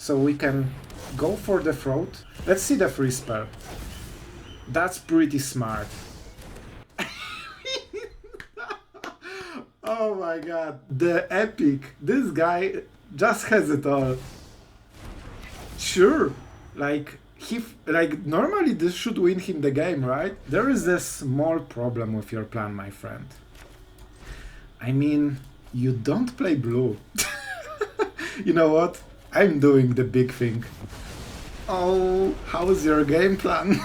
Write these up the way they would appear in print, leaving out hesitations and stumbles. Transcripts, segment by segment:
so we can go for the throat. Let's see the free spell. That's pretty smart. Oh my god, the epic. This guy just has it all. Sure, like normally this should win him the game, right? There is a small problem with your plan, my friend. I mean, you don't play blue. You know what? I'm doing the big thing. Oh, how's your game plan?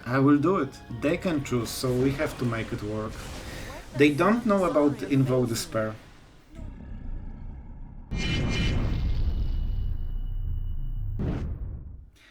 I will do it. They can choose, so we have to make it work. They don't know about Invoke Despair.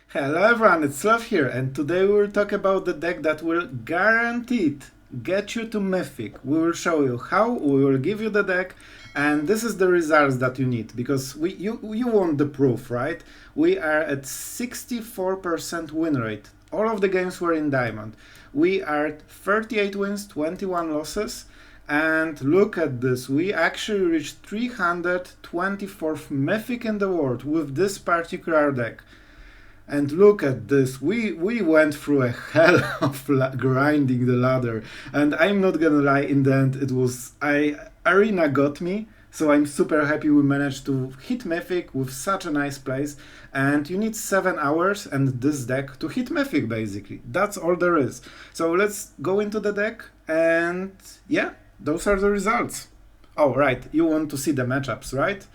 Hello everyone, it's Sloth here, and today we will talk about the deck that will guaranteed get you to Mythic. We will show you how, we will give you the deck, and this is the results that you need, because you want the proof, right? We are at 64% win rate. All of the games were in Diamond. We are at 38 wins, 21 losses, and look at this, we actually reached 324th Mythic in the world with this particular deck. And look at this, we went through a hell of grinding the ladder, and I'm not gonna lie, in the end it was, Arena got me, so I'm super happy we managed to hit Mythic with such a nice place, and you need 7 hours and this deck to hit Mythic basically, that's all there is. So let's go into the deck, and yeah, those are the results. Oh right, you want to see the matchups, right?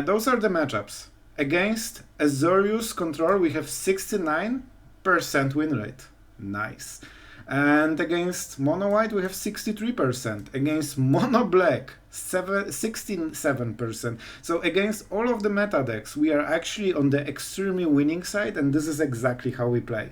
Those are the matchups. Against Azorius control we have 69% win rate. Nice. And against Mono White we have 63%. Against Mono Black 67%. So against all of the meta decks we are actually on the extremely winning side, and this is exactly how we play.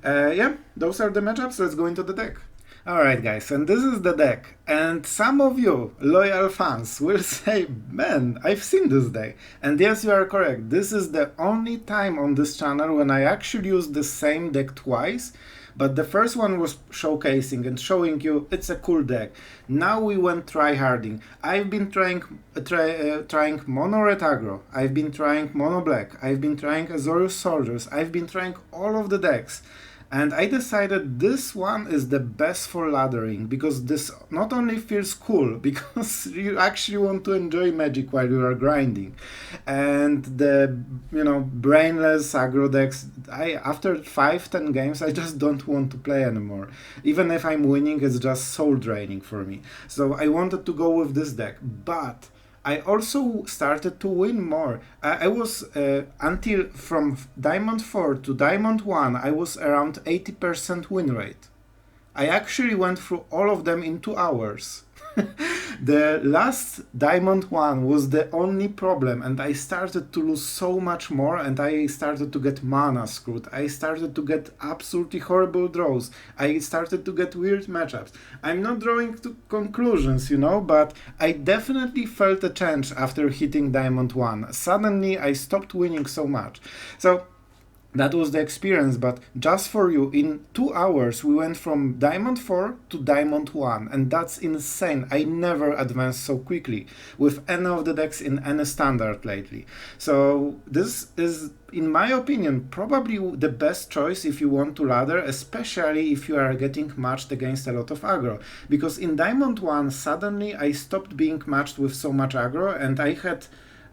Yeah, those are the matchups. Let's go into the deck. Alright guys, and this is the deck, and some of you loyal fans will say, man, I've seen this deck, and yes, you are correct, this is the only time on this channel when I actually used the same deck twice, but the first one was showcasing and showing you it's a cool deck. Now we went tryharding. I've been trying mono red aggro, I've been trying mono black, I've been trying Azorius soldiers, I've been trying all of the decks. And I decided this one is the best for laddering, because this not only feels cool, because you actually want to enjoy Magic while you are grinding. And the, brainless aggro decks, after 5-10 games, I just don't want to play anymore. Even if I'm winning, it's just soul draining for me. So I wanted to go with this deck, but I also started to win more. I was, until from Diamond 4 to Diamond 1, I was around 80% win rate. I actually went through all of them in 2 hours. The last Diamond 1 was the only problem, and I started to lose so much more, and I started to get mana screwed. I started to get absolutely horrible draws. I started to get weird matchups. I'm not drawing to conclusions, but I definitely felt a change after hitting Diamond 1. Suddenly I stopped winning so much. So that was the experience, but just for you, in 2 hours we went from Diamond 4 to Diamond 1, and that's insane. I never advanced so quickly with any of the decks in any standard lately. So this is, in my opinion, probably the best choice if you want to ladder, especially if you are getting matched against a lot of aggro. Because in Diamond 1, suddenly I stopped being matched with so much aggro, and I had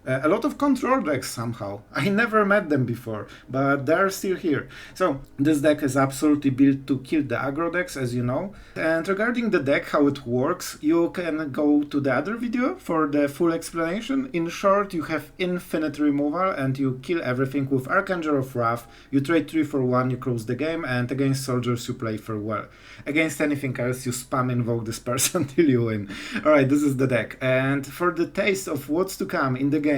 a lot of control decks somehow. I never met them before, but they're still here. So this deck is absolutely built to kill the aggro decks, as you know. And regarding the deck, how it works, you can go to the other video for the full explanation. In short, you have infinite removal and you kill everything with Eiganjo of Wrath. You trade 3 for 1, you close the game, and against soldiers you play farewell. Against anything else you spam Invoke Despair until you win. Alright, this is the deck. And for the taste of what's to come in the games,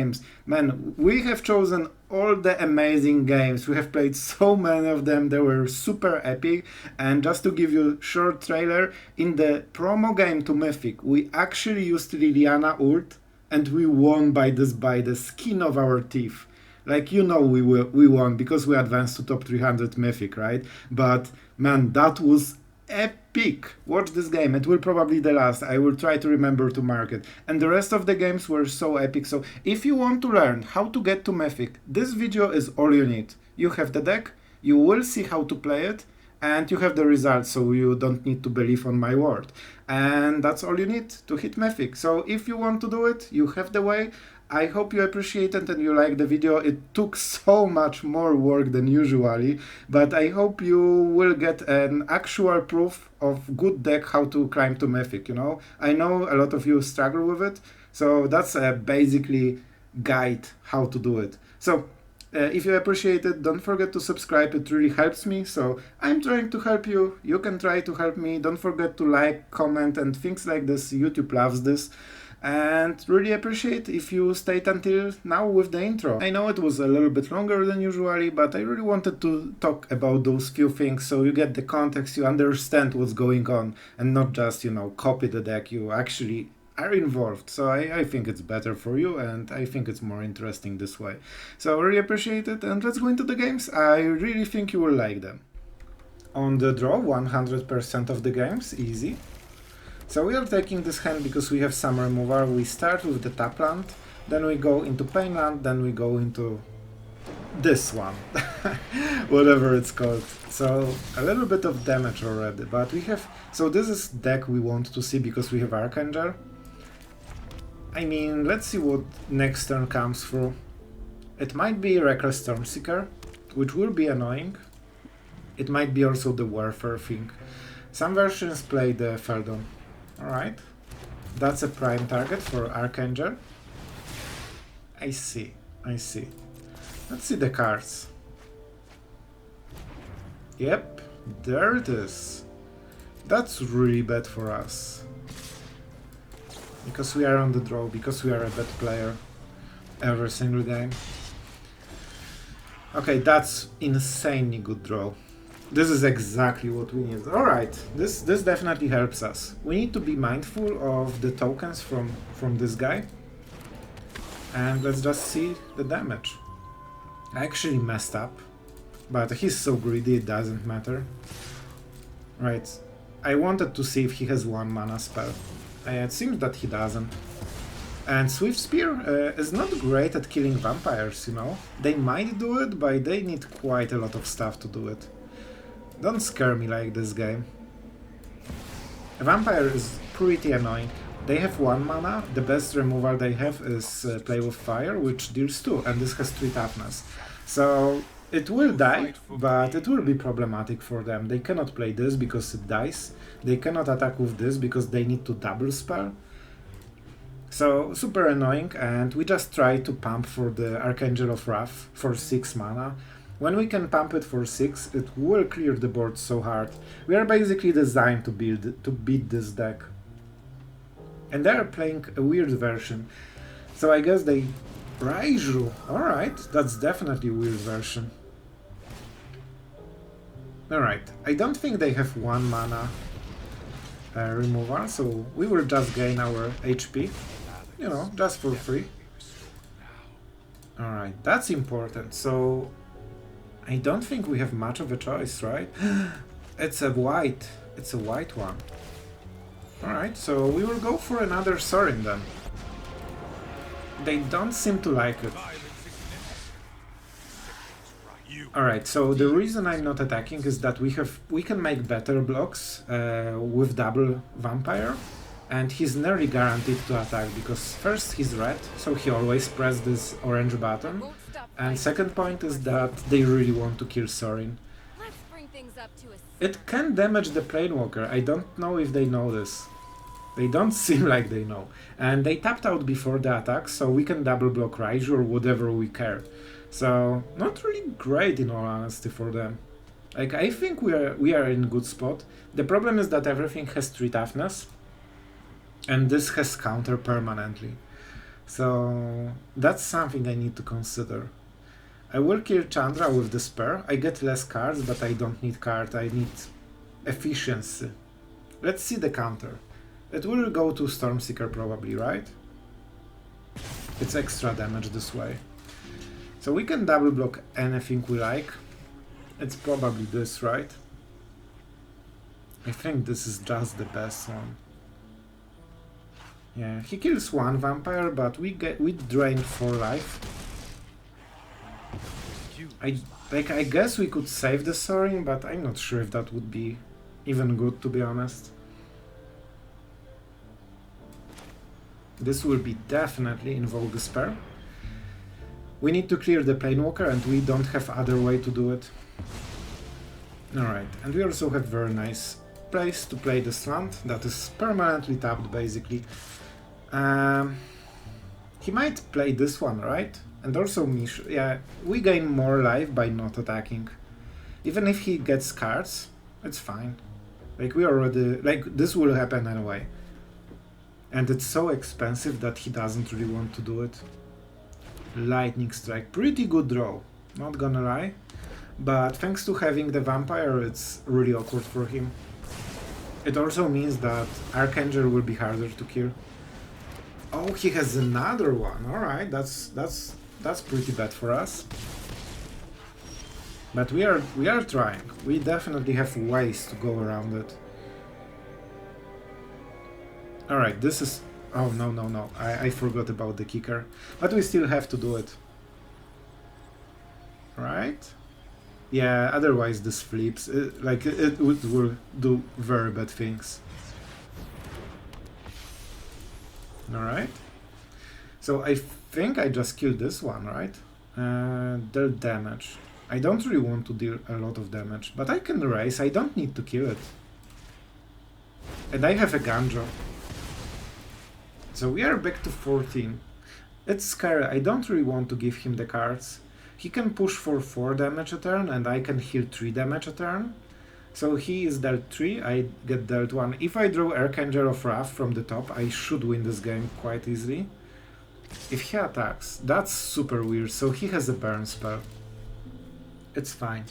man, we have chosen all the amazing games. We have played so many of them, they were super epic. And just to give you a short trailer, in the promo game to Mythic, we actually used Liliana ult, and we won by the skin of our teeth. Like, we won because we advanced to top 300 Mythic, right? But man, that was epic. Watch this game, it will probably the last. I will try to remember to mark it. And the rest of the games were so epic. So if you want to learn how to get to Mythic, this video is all you need. You have the deck, you will see how to play it, and you have the results, so you don't need to believe on my word. And that's all you need to hit Mythic. So if you want to do it, you have the way. I hope you appreciate it and you like the video. It took so much more work than usually, but I hope you will get an actual proof of good deck how to climb to Mythic, you know? I know a lot of you struggle with it, so that's a basically guide how to do it. So if you appreciate it, don't forget to subscribe, it really helps me. So I'm trying to help you, you can try to help me. Don't forget to like, comment and things like this, YouTube loves this. And really appreciate if you stayed until now with the intro. I know it was a little bit longer than usually, but I really wanted to talk about those few things so you get the context, you understand what's going on, and not just, you know, copy the deck, you actually are involved. So I think it's better for you, and I think it's more interesting this way. So I really appreciate it, and let's go into the games. I really think you will like them. On the draw, 100% of the games, easy. So we are taking this hand because we have some removal. We start with the tap land, then we go into pain land, then we go into this one, whatever it's called. So a little bit of damage already, but we have... So this is deck we want to see because we have Eiganjo. I mean, let's see what next turn comes through. It might be Reckless Stormseeker, which will be annoying. It might be also the Warfare thing. Some versions play the Feldon. Alright, that's a prime target for Eiganjo. I see. Let's see the cards. Yep, there it is. That's really bad for us. Because we are on the draw, because we are a bad player every single game. Okay, that's insanely good draw. This is exactly what we need. Alright, this definitely helps us. We need to be mindful of the tokens from this guy. And let's just see the damage. I actually messed up, but he's so greedy it doesn't matter. Right, I wanted to see if he has 1 mana spell. It seems that he doesn't. And Swift Spear is not great at killing vampires, you know? They might do it, but they need quite a lot of stuff to do it. Don't scare me like this game. A vampire is pretty annoying. They have 1 mana, the best removal they have is Play with Fire, which deals 2, and this has 3 toughness. So it will die, but it will be problematic for them. They cannot play this because it dies. They cannot attack with this because they need to double spell. So super annoying, and we just try to pump for the Archangel of Wrath for 6 mana. When we can pump it for 6, it will clear the board so hard. We are basically designed to beat this deck. And they are playing a weird version. So I guess they... Raiju! Alright, that's definitely a weird version. Alright, I don't think they have 1 mana removal, so we will just gain our HP. You know, just for free. Alright, that's important. So... I don't think we have much of a choice, right? It's a white one. Alright, so we will go for another Sorin then. They don't seem to like it. Alright, so the reason I'm not attacking is that we can make better blocks with double vampire, and he's nearly guaranteed to attack because first he's red, so he always presses this orange button. And second point is that they really want to kill Sorin. It can damage the Planewalker, I don't know if they know this. They don't seem like they know. And they tapped out before the attack, so we can double block Raiju or whatever we care. So, not really great in all honesty for them. Like, I think we are in a good spot. The problem is that everything has 3 toughness, and this has counter permanently. So, that's something I need to consider. I will kill Chandra with the spur. I get less cards, but I don't need cards, I need efficiency. Let's see the counter. It will go to Stormseeker probably, right? It's extra damage this way. So we can double block anything we like. It's probably this, right? I think this is just the best one. Yeah, he kills one vampire, but we drain 4 life. I guess we could save the Sorin, but I'm not sure if that would be even good, to be honest. This will be definitely Invoke Despair. We need to clear the Planewalker, and we don't have other way to do it. Alright, and we also have very nice place to play the Sloth that is permanently tapped, basically. He might play this one, right? And also Mish. Yeah, we gain more life by not attacking. Even if he gets cards, it's fine. Like, we already... Like, this will happen anyway. And it's so expensive that he doesn't really want to do it. Lightning Strike. Pretty good draw, not gonna lie. But thanks to having the vampire, it's really awkward for him. It also means that Archangel will be harder to kill. Oh, he has another one. Alright, that's pretty bad for us. But we are trying. We definitely have ways to go around it. Alright, this is... Oh, no. I forgot about the kicker. But we still have to do it. Right? Yeah, otherwise this flips. It will do very bad things. Alright. So I think I just killed this one, right? Deal damage. I don't really want to deal a lot of damage, but I can raise. I don't need to kill it. And I have Eiganjo. So we are back to 14. It's scary. I don't really want to give him the cards. He can push for 4 damage a turn, and I can heal 3 damage a turn. So he is dealt 3, I get dealt 1. If I draw Archangel of Wrath from the top, I should win this game quite easily. If he attacks, that's super weird, so he has a burn spell. It's fine.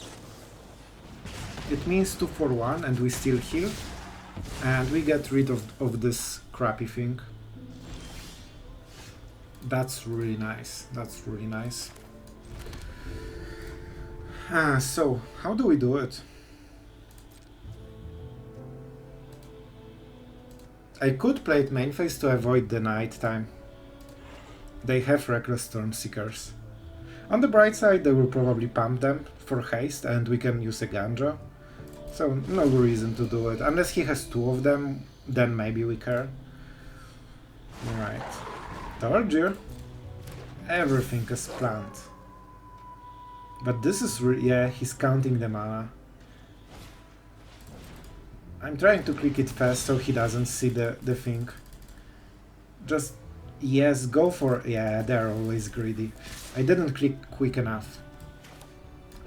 It means 2 for 1, and we still heal. And we get rid of this crappy thing. That's really nice. That's really nice. So, how do we do it? I could play it main phase to avoid the night time. They have Reckless Stormseekers. On the bright side, they will probably pump them for haste, and we can use Eiganjo. So, no reason to do it. Unless he has 2 of them, then maybe we care. Alright. Told you. Everything is planned. But this is really... yeah, he's counting the mana. I'm trying to click it fast so he doesn't see the thing. Just... yes, go for... yeah, they're always greedy. I didn't click quick enough.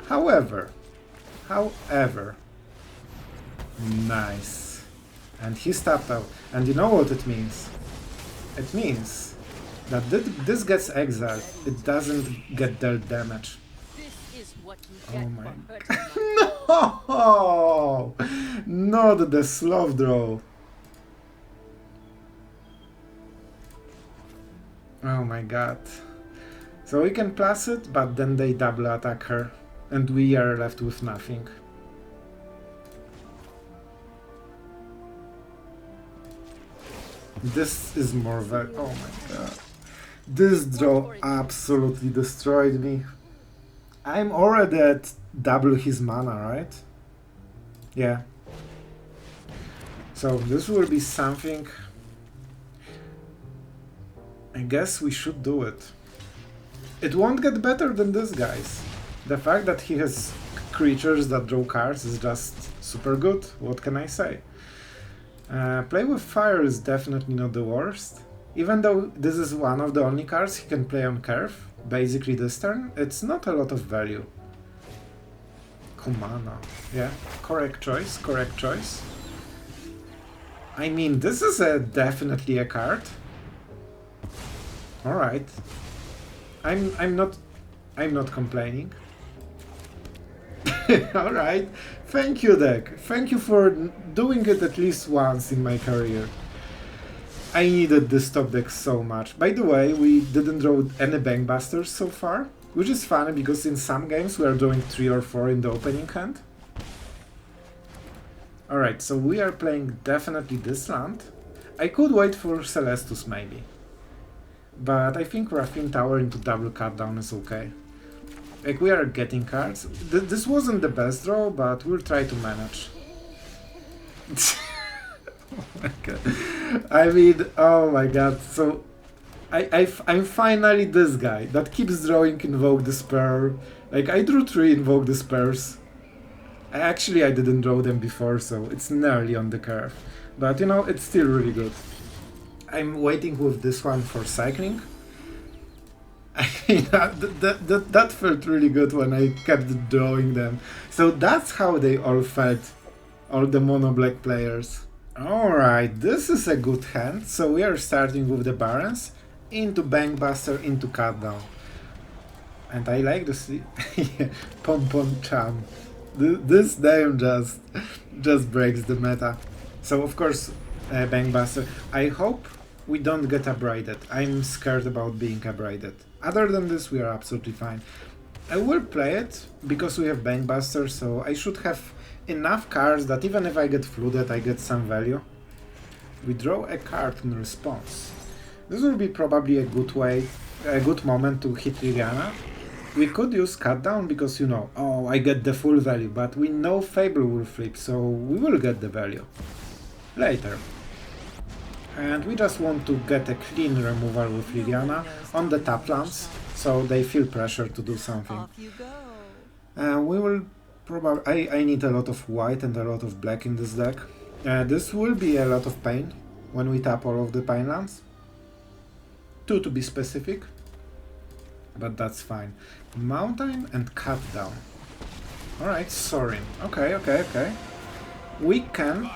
However... nice. And he's tapped out. And you know what it means? It means that this gets exiled. It doesn't get dealt damage. Oh my god. No! Not the Sloth draw. Oh my god. So we can plus it, but then they double attack her. And we are left with nothing. This is more very... oh my god. This draw absolutely destroyed me. I'm already at double his mana, right? Yeah. So this will be something... I guess we should do it. It won't get better than this, guys. The fact that he has creatures that draw cards is just super good. What can I say? Play with fire is definitely not the worst. Even though this is one of the only cards he can play on curve, basically this turn, it's not a lot of value. Kumana. Yeah, correct choice, correct choice. I mean, this is definitely a card. Alright. I'm not complaining. Alright. Thank you, deck. Thank you for doing it at least once in my career. I needed this top deck so much. By the way, we didn't draw any Bankbusters so far, which is funny because in some games we are drawing 3 or 4 in the opening hand. Alright, so we are playing definitely this land. I could wait for Celestus maybe. But I think Raffine Tower into double cut down is okay. Like, we are getting cards. This wasn't the best draw, but we'll try to manage. Oh my god. I mean, oh my god. So, I'm finally this guy that keeps drawing Invoke Despair. Like, I drew 3 Invoke Despairs. Actually, I didn't draw them before, so it's nearly on the curve. But, you know, it's still really good. I'm waiting with this one for cycling. I mean, that felt really good when I kept drawing them. So that's how they all felt, all the mono-black players. Alright, this is a good hand. So we are starting with the Barons, into Bankbuster, into Cutdown. And I like to see Pom Pom Cham. This name just breaks the meta. So of course, Bankbuster. I hope we don't get abraded. I'm scared about being abraded. Other than this, we are absolutely fine. I will play it because we have Bankbuster, so I should have enough cards that even if I get flooded, I get some value. We draw a card in response. This will be probably a good moment to hit Liliana. We could use Cut Down because, you know, oh, I get the full value, but we know Fable will flip, so we will get the value later. And we just want to get a clean removal with Liliana on the top lands, so they feel pressure to do something. We will probably... I need a lot of white and a lot of black in this deck. This will be a lot of pain when we tap all of the pine lands. 2 to be specific, but that's fine. Mountain and Cut Down. Alright, Sorin. Okay. We can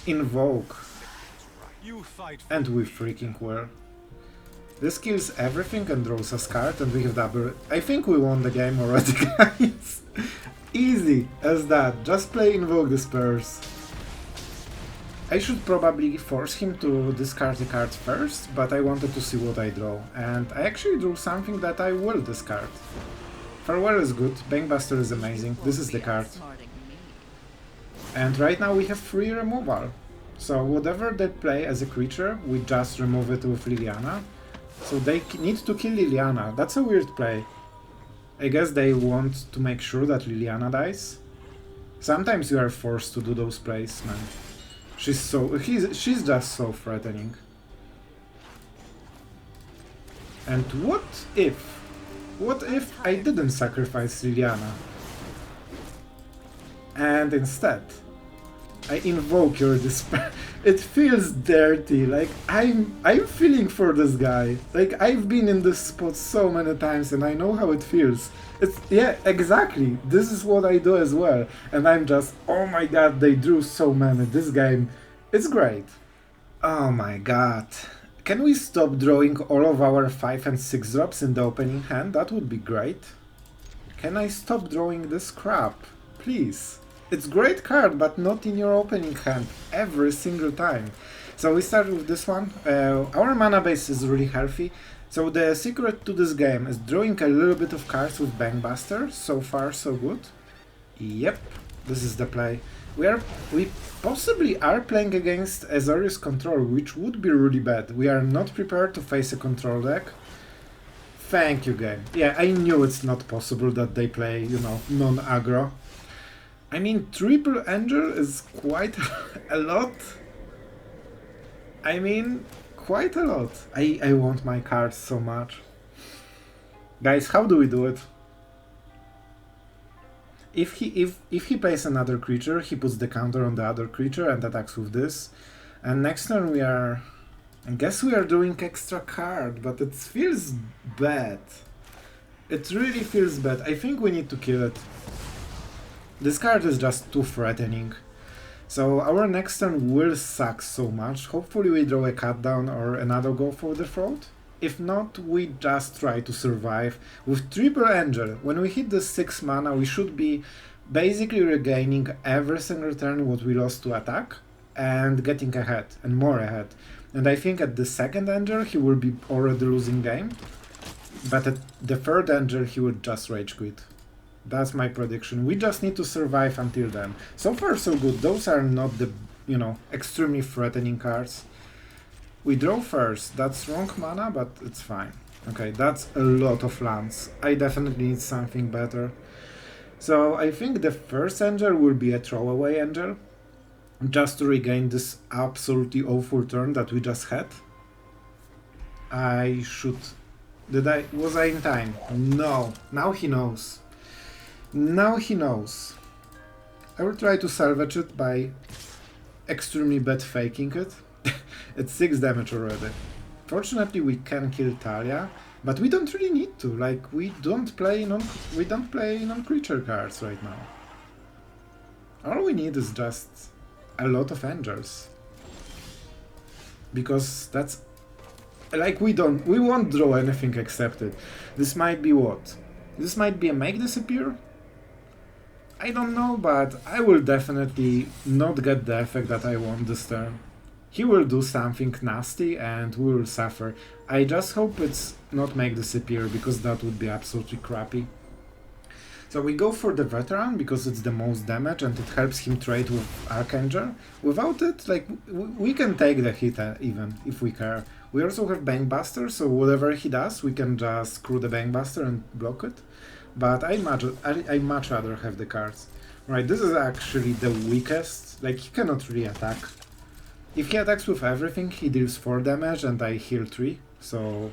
invoke. And we freaking will. This kills everything and draws us card, and we have double... I think we won the game already, guys. Easy as that. Just play Invoke Despairs. I should probably force him to discard a card first, but I wanted to see what I draw. And I actually drew something that I will discard. Farewell is good, Bankbuster is amazing, this is the card. And right now we have free removal. So whatever they play as a creature, we just remove it with Liliana. So they need to kill Liliana. That's a weird play. I guess they want to make sure that Liliana dies. Sometimes you are forced to do those plays, man. She's just so threatening. And what if I didn't sacrifice Liliana? And instead I invoke your despair. It feels dirty, like I'm feeling for this guy. Like, I've been in this spot so many times and I know how it feels. It's, yeah, exactly. This is what I do as well. And I'm just, oh my god, they drew so many. This game, it's great. Oh my god. Can we stop drawing all of our 5 and 6 drops in the opening hand? That would be great. Can I stop drawing this crap? Please. It's great card, but not in your opening hand, every single time. So we start with this one. Our mana base is really healthy. So the secret to this game is drawing a little bit of cards with Bankbuster. So far, so good. Yep, this is the play. We possibly are playing against Azorius control, which would be really bad. We are not prepared to face a control deck. Thank you, game. Yeah, I knew it's not possible that they play, you know, non-aggro. I mean, triple angel is quite a lot. I mean, quite a lot. I want my cards so much. Guys, how do we do it? If he plays another creature, he puts the counter on the other creature and attacks with this. And next turn we are... I guess we are doing extra card, but it feels bad. It really feels bad. I think we need to kill it. This card is just too threatening. So our next turn will suck so much. Hopefully we draw a cut down or another go for the throat. If not, we just try to survive. With triple angel, when we hit the 6 mana, we should be basically regaining every single turn what we lost to attack and getting ahead, and more ahead. And I think at the second angel he will be already losing game. But at the third angel he would just rage quit. That's my prediction. We just need to survive until then. So far so good. Those are not the, you know, extremely threatening cards. We draw first. That's wrong mana, but it's fine. Okay, that's a lot of lands. I definitely need something better. So I think the first angel will be a throwaway angel, just to regain this absolutely awful turn that we just had. I should... Was I in time? No. Now he knows. Now he knows. I will try to salvage it by extremely bad faking it. It's 6 damage already. Fortunately we can kill Talia, but we don't really need to. Like, we don't play non-creature cards right now. All we need is just a lot of angels. Because that's... Like, we won't draw anything except it. This might be what? This might be a make disappear? I don't know, but I will definitely not get the effect that I want this turn. He will do something nasty and we will suffer. I just hope it's not make disappear, because that would be absolutely crappy. So we go for the veteran because it's the most damage and it helps him trade with Archangel. Without it, like, we can take the hit even if we care. We also have Bankbuster, so whatever he does, we can just screw the Bankbuster and block it. But I much rather have the cards. Right, this is actually the weakest. Like, he cannot really attack. If he attacks with everything, he deals 4 damage and I heal 3. So,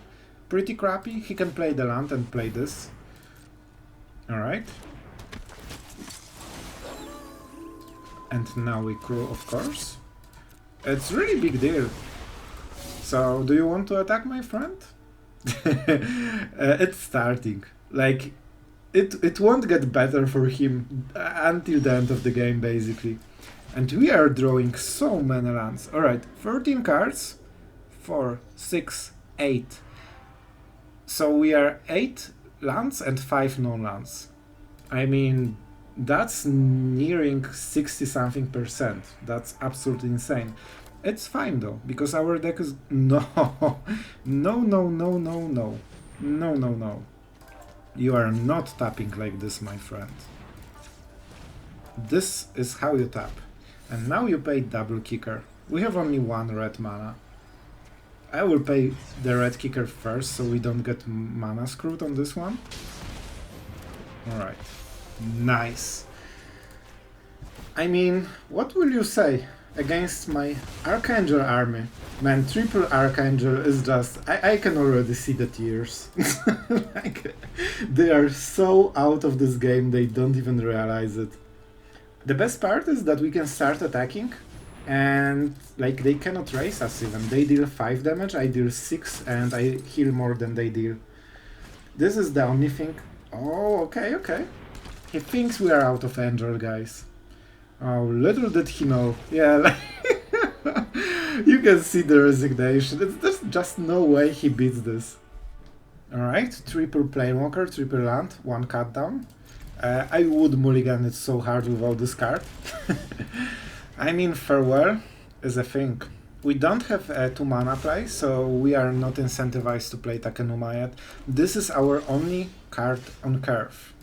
pretty crappy. He can play the land and play this. Alright. And now we crew, of course. It's really big deal. So, do you want to attack my friend? It's starting. Like, it won't get better for him until the end of the game, basically. And we are drawing so many lands. Alright, 13 cards. 4, 6, 8. So we are 8 lands and 5 non-lands. I mean, that's nearing 60-something%. That's absolutely insane. It's fine though, because our deck is... No! No, no, no, no, no. No, no, no. You are not tapping like this, my friend. This is how you tap. And now you pay double kicker. We have only 1 red mana. I will pay the red kicker first, so we don't get mana screwed on this one. Alright. Nice. I mean, what will you say against my Archangel army? Man, triple Archangel is just... I can already see the tears. Like, they are so out of this game, they don't even realize it. The best part is that we can start attacking and, like, they cannot raise us even. They deal 5 damage, I deal 6 and I heal more than they deal. This is the only thing... Oh, okay, okay. He thinks we are out of Angel, guys. Oh, little did he know. Yeah, like... You can see the resignation. There's just no way he beats this. Alright, triple Planewalker, triple land, 1 cut down. I would mulligan it so hard without this card. I mean, Farewell is a thing. We don't have a 2 mana play, so we are not incentivized to play Takenuma yet. This is our only card on curve.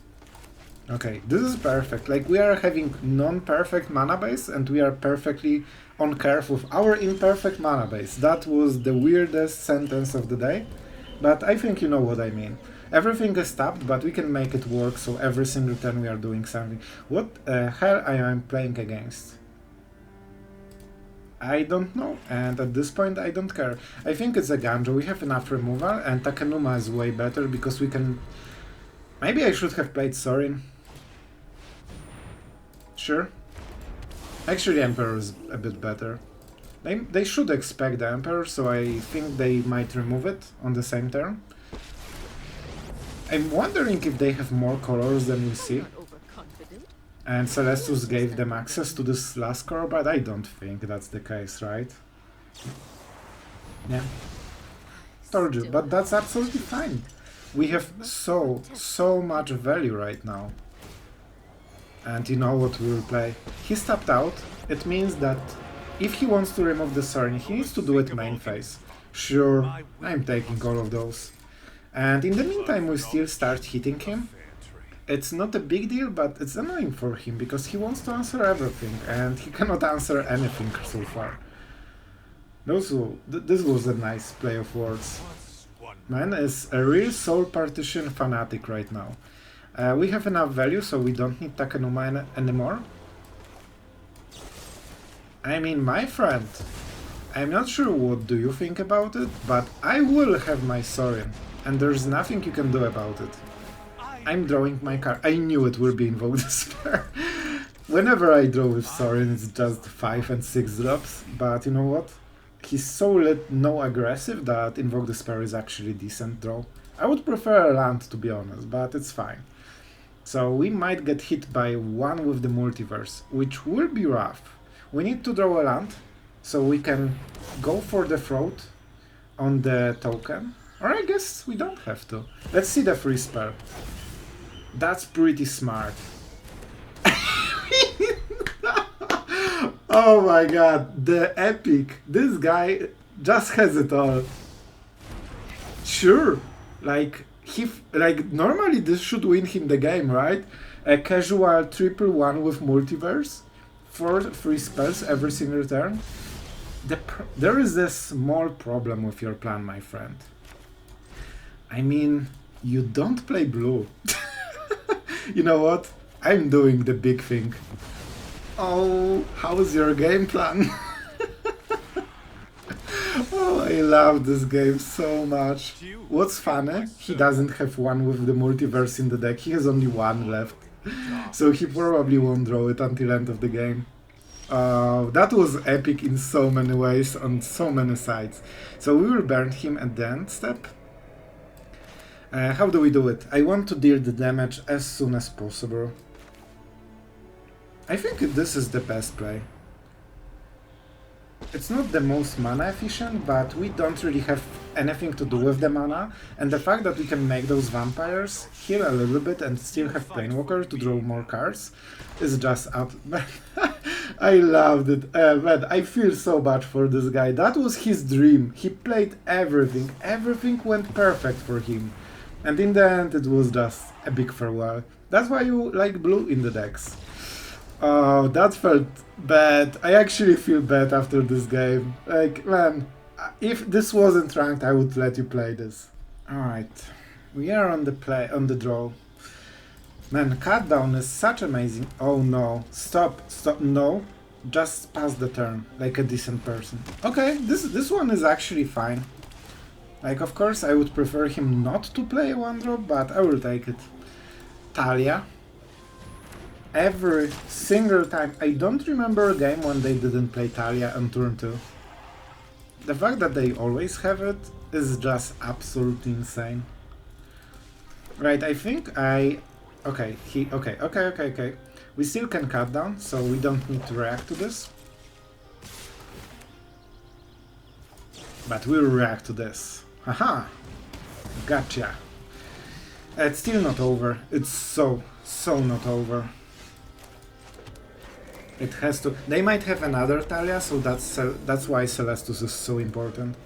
Okay, this is perfect. Like, we are having non-perfect mana base and we are perfectly on curve with our imperfect mana base. That was the weirdest sentence of the day, but I think you know what I mean. Everything is tapped, but we can make it work, so every single turn we are doing something. What hell I am playing against? I don't know, and at this point I don't care. I think it's Eiganjo. We have enough removal, and Takenuma is way better because we can... Maybe I should have played Sorin. Sure. Actually, Emperor is a bit better. They should expect the Emperor, so I think they might remove it on the same turn. I'm wondering if they have more colors than we see. And Celestus gave them access to this last color, but I don't think that's the case, right? Yeah. Told you, but that's absolutely fine. We have so much value right now. And you know what we will play? He's tapped out. It means that if he wants to remove the Sorin, he needs to do it main phase. Sure, I'm taking all of those. And in the meantime we still start hitting him. It's not a big deal, but it's annoying for him because he wants to answer everything and he cannot answer anything so far. This was a nice play of words. Man is a real Soul Partition fanatic right now. We have enough value, so we don't need Takenuma anymore. I mean, my friend, I'm not sure what do you think about it, but I will have my Sorin, and there's nothing you can do about it. I'm drawing my card. I knew it will be Invoke Despair. Whenever I draw with Sorin, it's just 5 and 6 drops, but you know what? He's so no aggressive that Invoke Despair is actually decent draw. I would prefer a land, to be honest, but it's fine. So we might get hit by one with the Multiverse, which will be rough. We need to draw a land, so we can go for the throat on the token. Or I guess we don't have to. Let's see the free spell. That's pretty smart. Oh my god, the epic. This guy just has it all. Sure, like normally this should win him the game, right? A casual 1/1 with Multiverse, 4 free spells every single turn. There is a small problem with your plan, my friend. I mean, you don't play blue. You know what? I'm doing the big thing. Oh, how's your game plan? Oh, I love this game so much. What's funny? He doesn't have one with the Multiverse in the deck. He has only one left. So he probably won't draw it until end of the game. That was epic in so many ways, on so many sides. So we will burn him at the end step. How do we do it? I want to deal the damage as soon as possible. I think this is the best play. It's not the most mana efficient, but we don't really have anything to do with the mana, and the fact that we can make those vampires heal a little bit and still have Planewalker to draw more cards is just up. I loved it. Man, I feel so bad for this guy. That was his dream. He played everything. Everything went perfect for him. And in the end, it was just a big farewell. That's why you like blue in the decks. Oh, that felt bad. I actually feel bad after this game. Like, man, if this wasn't ranked, I would let you play this. Alright, we are on the draw. Man, cut down is such amazing. Oh no, stop, no. Just pass the turn, like a decent person. Okay, this one is actually fine. Like, of course, I would prefer him not to play one drop, but I will take it. Talia. Every single time. I don't remember a game when they didn't play Talia on turn 2. The fact that they always have it is just absolutely insane. Right, I think okay, okay. We still can cut down, so we don't need to react to this. But we'll react to this. Haha! Gotcha! It's still not over. It's so not over. It has to. They might have another Talia, so that's why Celestus is so important.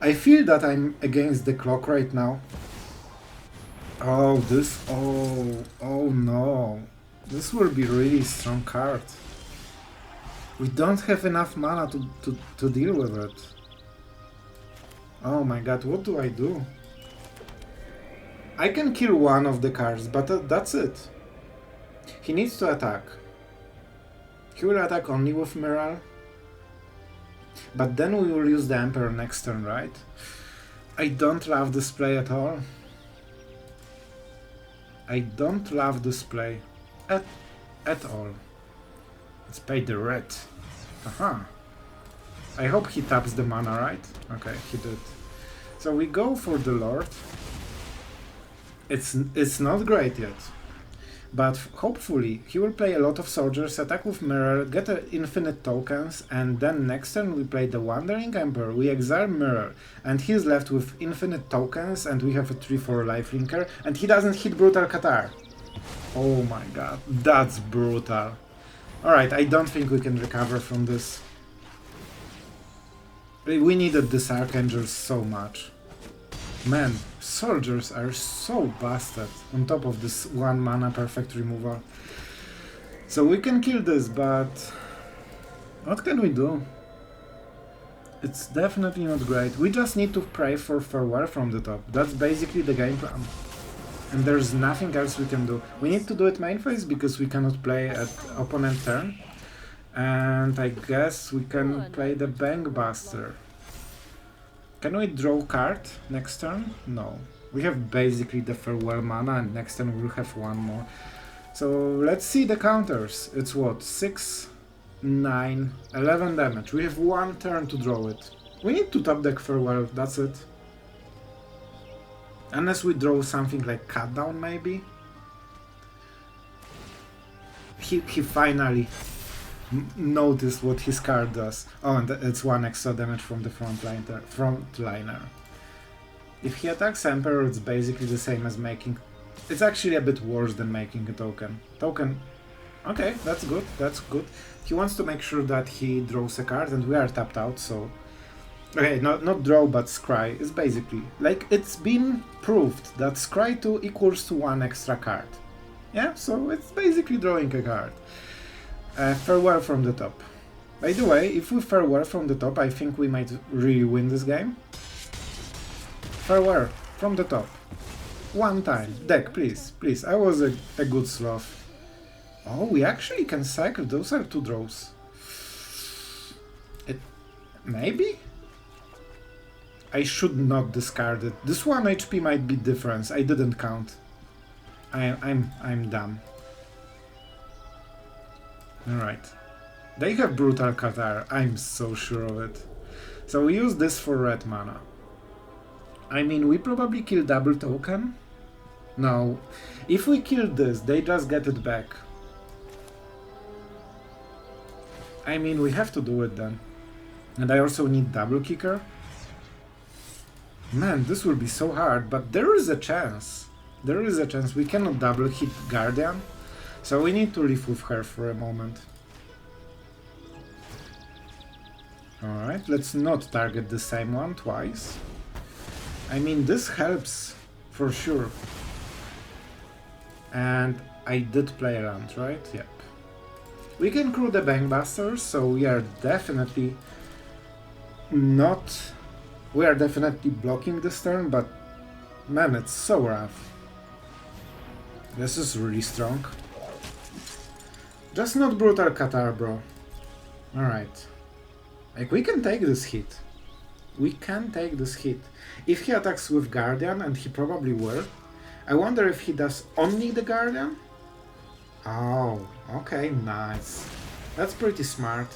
I feel that I'm against the clock right now. Oh, this. Oh no. This will be really strong card. We don't have enough mana to deal with it. Oh my god, what do I do? I can kill one of the cards, but that's it. He needs to attack. He will attack only with Mire. But then we will use the Emperor next turn, right? I don't love this play at all. I don't love this play at all. Let's pay the red. Aha. I hope he taps the mana, right? Okay, he did. So we go for the Lord. It's not great yet. But hopefully he will play a lot of soldiers, attack with Mire, get infinite tokens, and then next turn we play the Wandering Emperor, we exile Mire, and he's left with infinite tokens, and we have a 3/4 lifelinker, and he doesn't hit Brutal Qatar. Oh my god, that's brutal. Alright, I don't think we can recover from this. We needed this Archangel so much. Man, soldiers are so busted on top of this 1 mana perfect removal. So we can kill this, but what can we do? It's definitely not great. We just need to pray for farewell from the top. That's basically the game plan. And there's nothing else we can do. We need to do it main phase because we cannot play at opponent turn. And I guess we can play the Bankbuster. Can we draw card next turn? No. We have basically the farewell mana and next turn we'll have one more. So let's see the counters. It's what? 6, 9, 11 damage. We have one turn to draw it. We need to top deck farewell, that's it. Unless we draw something like cut down maybe. He finally noticed what his card does. Oh, and it's 1 extra damage from the frontliner. If he attacks Emperor, it's basically the same as making... It's actually a bit worse than making a token. Okay, that's good, that's good. He wants to make sure that he draws a card, and we are tapped out, so... Okay, not draw, but scry is basically... Like, it's been proved that scry 2 equals to 1 extra card. Yeah, so it's basically drawing a card. Farewell from the top. By the way, if we farewell from the top, I think we might really win this game. Farewell from the top. One time. Deck, please, please. I was a good sloth. Oh, we actually can cycle. Those are 2 draws. Maybe? I should not discard it. This 1 HP might be difference. I didn't count. I'm done. Alright. They have Brutal Qatar. I'm so sure of it. So we use this for red mana. I mean, we probably kill double token. No. If we kill this, they just get it back. I mean, we have to do it then. And I also need double kicker. Man, this will be so hard, but there is a chance. There is a chance. We cannot double hit Guardian. So we need to live with her for a moment. Alright, let's not target the same one twice. I mean, this helps for sure. And I did play around, right? Yep. We can crew the Bankbusters, so we are definitely not... We are definitely blocking this turn, but man, it's so rough. This is really strong. Just not Brutal Qatar, bro. Alright. Like, we can take this hit. We can take this hit. If he attacks with Guardian, and he probably will, I wonder if he does only the Guardian? Oh, okay, nice. That's pretty smart.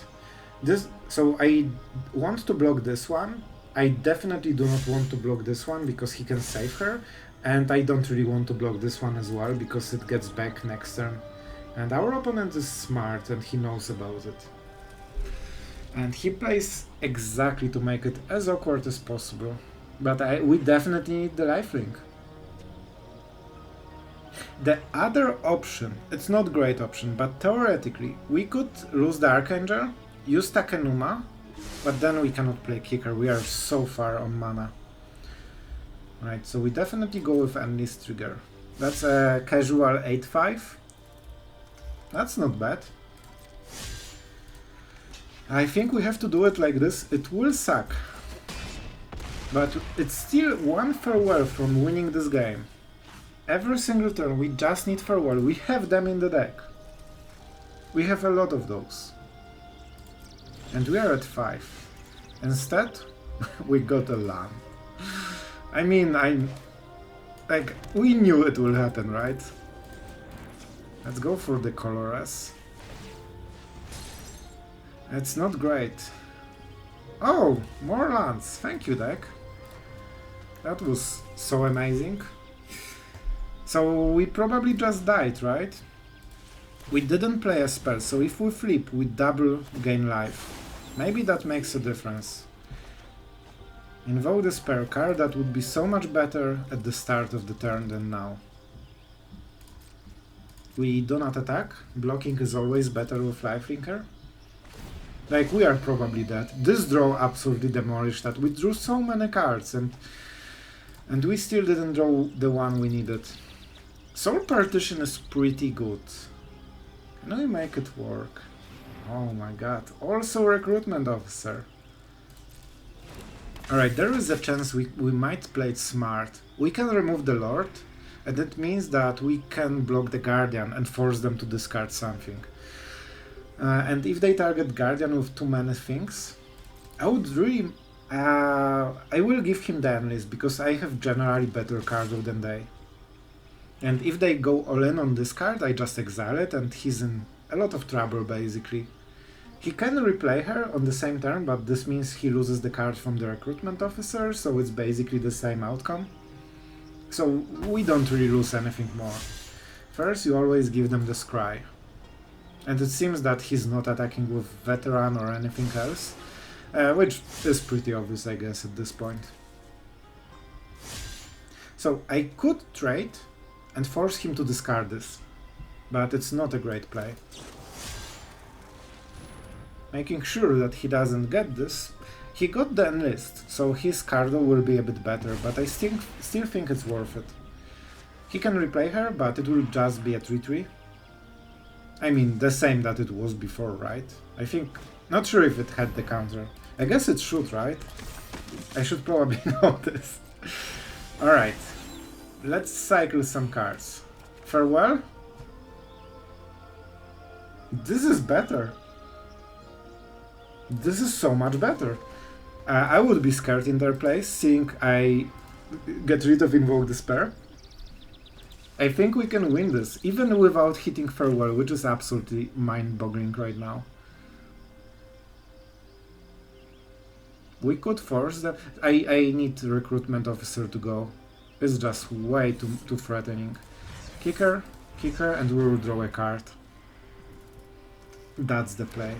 So I want to block this one. I definitely do not want to block this one because he can save her. And I don't really want to block this one as well because it gets back next turn. And our opponent is smart and he knows about it. And he plays exactly to make it as awkward as possible. But we definitely need the lifelink. The other option, it's not a great option, but theoretically, we could lose the Archangel, use Takenuma, but then we cannot play kicker, we are so far on mana. Right, so we definitely go with Endless Trigger. That's a casual 8-5. That's not bad. I think we have to do it like this. It will suck. But it's still one farewell from winning this game. Every single turn we just need farewell. We have them in the deck. We have a lot of those. And we are at 5. Instead, we got a LAN. I mean, like, we knew it will happen, right? Let's go for the Colorless. It's not great. Oh, more lands. Thank you, deck. That was so amazing. So we probably just died, right? We didn't play a spell, so if we flip, we double gain life. Maybe that makes a difference. Invoke the spare card, that would be so much better at the start of the turn than now. We do not attack. Blocking is always better with lifelinker. Like, we are probably dead. This draw absolutely demolished that. We drew so many cards and And we still didn't draw the one we needed. Soul Partition is pretty good. Can we make it work? Oh my god. Also Recruitment Officer. Alright, there is a chance we might play it smart. We can remove the Lord, and that means that we can block the Guardian and force them to discard something. And if they target Guardian with too many things, I would really... I will give him the Enlist, because I have generally better cards than they. And if they go all in on this card, I just exile it, and he's in a lot of trouble, basically. He can replay her on the same turn, but this means he loses the card from the Recruitment Officer, so it's basically the same outcome. So we don't really lose anything more. First, you always give them the Scry. And it seems that he's not attacking with Veteran or anything else, which is pretty obvious, I guess, at this point. So I could trade and force him to discard this, but it's not a great play. Making sure that he doesn't get this, he got the Enlist, so his Cardo will be a bit better, but I still think it's worth it. He can replay her, but it will just be a 3-3. I mean, the same that it was before, right? I think... not sure if it had the counter. I guess it should, right? I should probably know this. Alright. Let's cycle some cards. Farewell? This is better. This is so much better. I would be scared in their place, seeing I get rid of Invoke Despair. I think we can win this, even without hitting Farewell, which is absolutely mind-boggling right now. We could force them. I need Recruitment Officer to go. It's just way too threatening. Kicker, and we will draw a card. That's the play.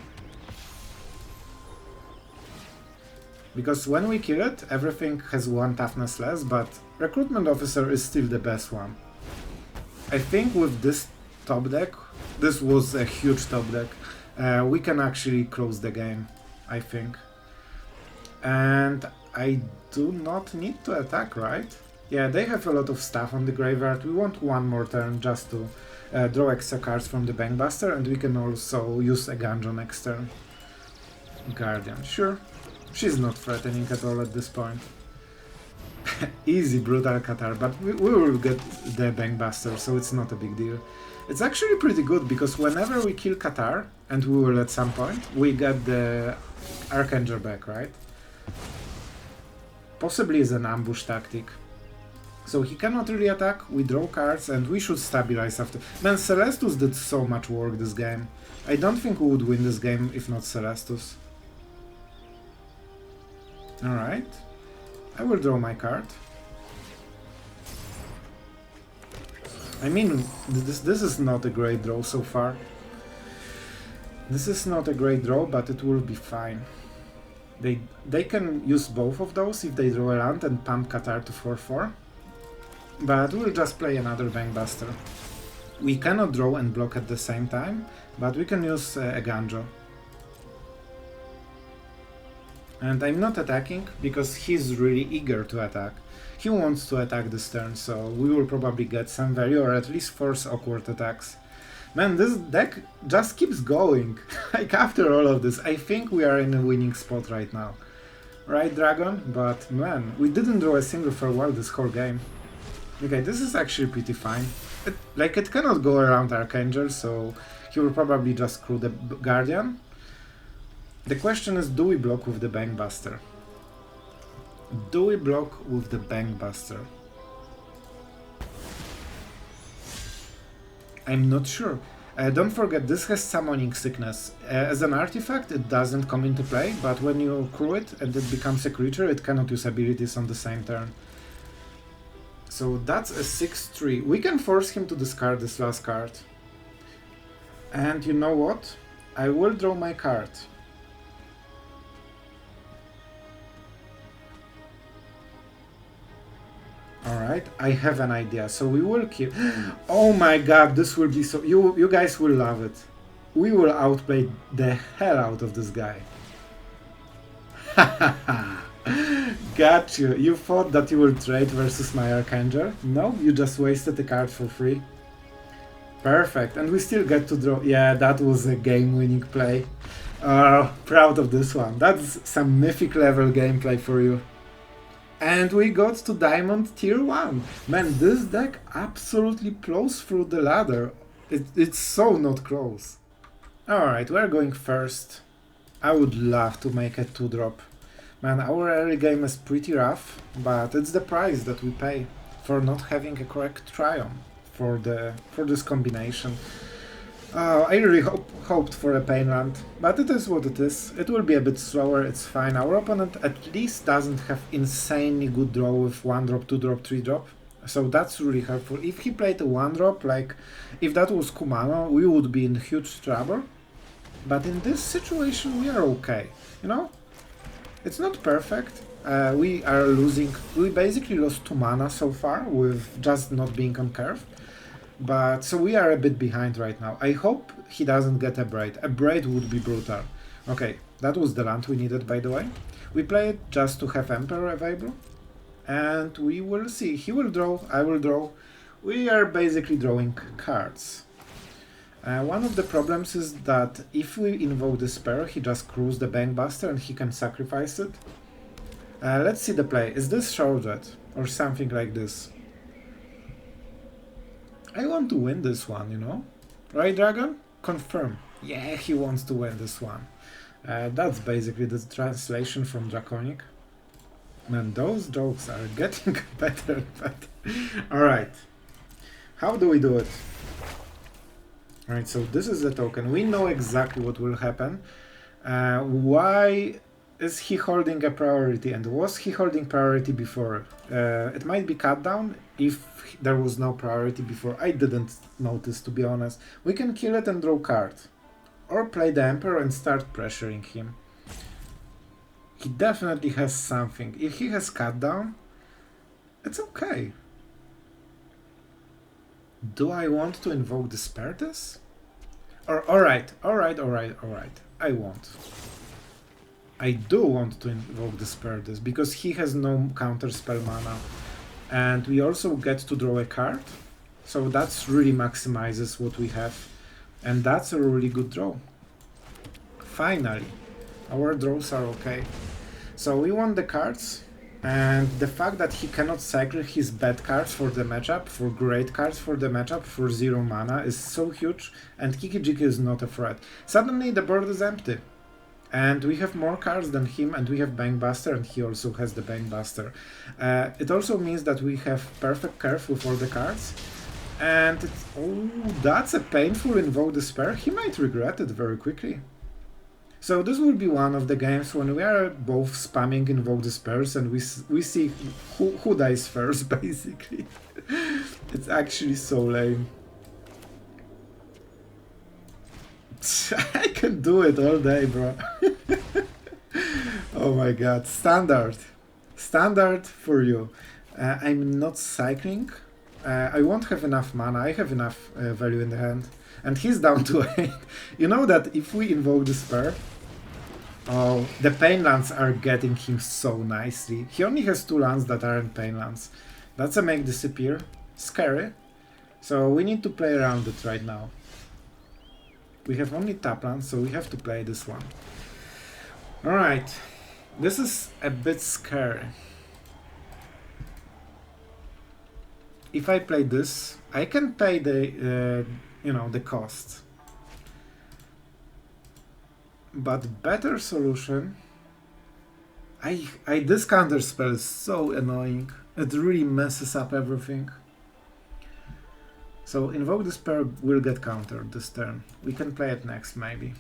Because when we kill it, everything has one toughness less, but Recruitment Officer is still the best one. I think with this top deck, this was a huge top deck, we can actually close the game, I think. And I do not need to attack, right? Yeah, they have a lot of stuff on the graveyard. We want one more turn just to draw extra cards from the Bankbuster, and we can also use Eiganjo next turn. Guardian, sure. She's not threatening at all at this point. Easy Brutal Qatar, but we will get the Bankbuster, so it's not a big deal. It's actually pretty good, because whenever we kill Qatar, and we will at some point, we get the Eiganjo back, right? Possibly as an ambush tactic. So he cannot really attack, we draw cards, and we should stabilize after. Man, Celestus did so much work this game. I don't think we would win this game if not Celestus. Alright. I will draw my card. I mean, this is not a great draw so far. This is not a great draw, but it will be fine. They can use both of those if they draw a land and pump Qatar to 4-4. But we'll just play another Bankbuster. We cannot draw and block at the same time, but we can use Eiganjo. And I'm not attacking, because he's really eager to attack. He wants to attack this turn, so we will probably get some value, or at least force awkward attacks. Man, this deck just keeps going. Like, after all of this, I think we are in a winning spot right now. Right, Dragon? But, man, we didn't draw a single farewell this whole game. Okay, this is actually pretty fine. It cannot go around Archangel, so he will probably just screw the Guardian. The question is, do we block with the Bankbuster? Do we block with the Bankbuster? I'm not sure. Don't forget, this has Summoning Sickness. As an artifact, it doesn't come into play, but when you crew it and it becomes a creature, it cannot use abilities on the same turn. So that's a 6-3. We can force him to discard this last card. And you know what? I will draw my card. Alright, I have an idea. So we will kill... Oh my god, this will be so... You guys will love it. We will outplay the hell out of this guy. Got you. You thought that you will trade versus my Eiganjo? No, you just wasted the card for free. Perfect, and we still get to draw. Yeah, that was a game-winning play. Proud of this one. That's some mythic level gameplay for you. And we got to Diamond Tier 1. Man, this deck absolutely plows through the ladder. It's so not close. Alright, we're going first. I would love to make a 2-drop. Man, our early game is pretty rough, but it's the price that we pay for not having a correct Triumph for this combination. I really hoped for a Painland, but it is what it is. It will be a bit slower, it's fine. Our opponent at least doesn't have insanely good draw with 1-drop, 2-drop, 3-drop. So that's really helpful. If he played a 1-drop, like if that was Kumano, we would be in huge trouble. But in this situation we are okay, you know? It's not perfect. We are losing, we basically lost 2 mana so far with just not being on curve. But so we are a bit behind right now. I hope he doesn't get a Braid. A Braid would be brutal. Okay, that was the land we needed, by the way. We play it just to have Emperor available. And we will see. He will draw, I will draw. We are basically drawing cards. One of the problems is that if we invoke the spare, he just crews the Bankbuster and he can sacrifice it. Let's see the play. Is this Shrouded or something like this? I want to win this one, you know? Right, Dragon? Confirm. Yeah, he wants to win this one. That's basically the translation from Draconic. Man, those jokes are getting better and better. Alright. How do we do it? Alright, so this is the token. We know exactly what will happen. Why is he holding a priority? And was he holding priority before? It might be cut down if there was no priority before. I didn't notice, to be honest. We can kill it and draw card. Or play the Emperor and start pressuring him. He definitely has something. If he has cut down, it's okay. Do I want to invoke the Spartus? Or alright. I won't. I do want to invoke the Spartus because he has no counter spell mana. And we also get to draw a card. So that's really maximizes what we have. And that's a really good draw. Finally. Our draws are okay. So we want the cards. And the fact that he cannot cycle his bad cards for the matchup, for great cards for the matchup, for 0 mana is so huge, and Kiki-Jiki is not a threat. Suddenly the board is empty. And we have more cards than him, and we have Bankbuster, and he also has the Bankbuster. It also means that we have perfect curve with all the cards. And it's, oh, that's a painful Invoke Despair. He might regret it very quickly. So this will be one of the games when we are both spamming Invoke Despairs and we see who dies first, basically. It's actually so lame. I can do it all day, bro. Oh my god. Standard. Standard for you. I'm not cycling. I won't have enough mana. I have enough value in the hand. And he's down to 8. You know that if we invoke Despair, oh, the pain lands are getting him so nicely. He only has 2 lands that aren't pain lands. That's a make disappear. Scary. So we need to play around it right now. We have only tap lands, so we have to play this one. Alright. This is a bit scary. If I play this, I can pay the, the cost. But better solution, this counter spell is so annoying. It really messes up everything. So Invoke Despair will get countered this turn. We can play it next, maybe.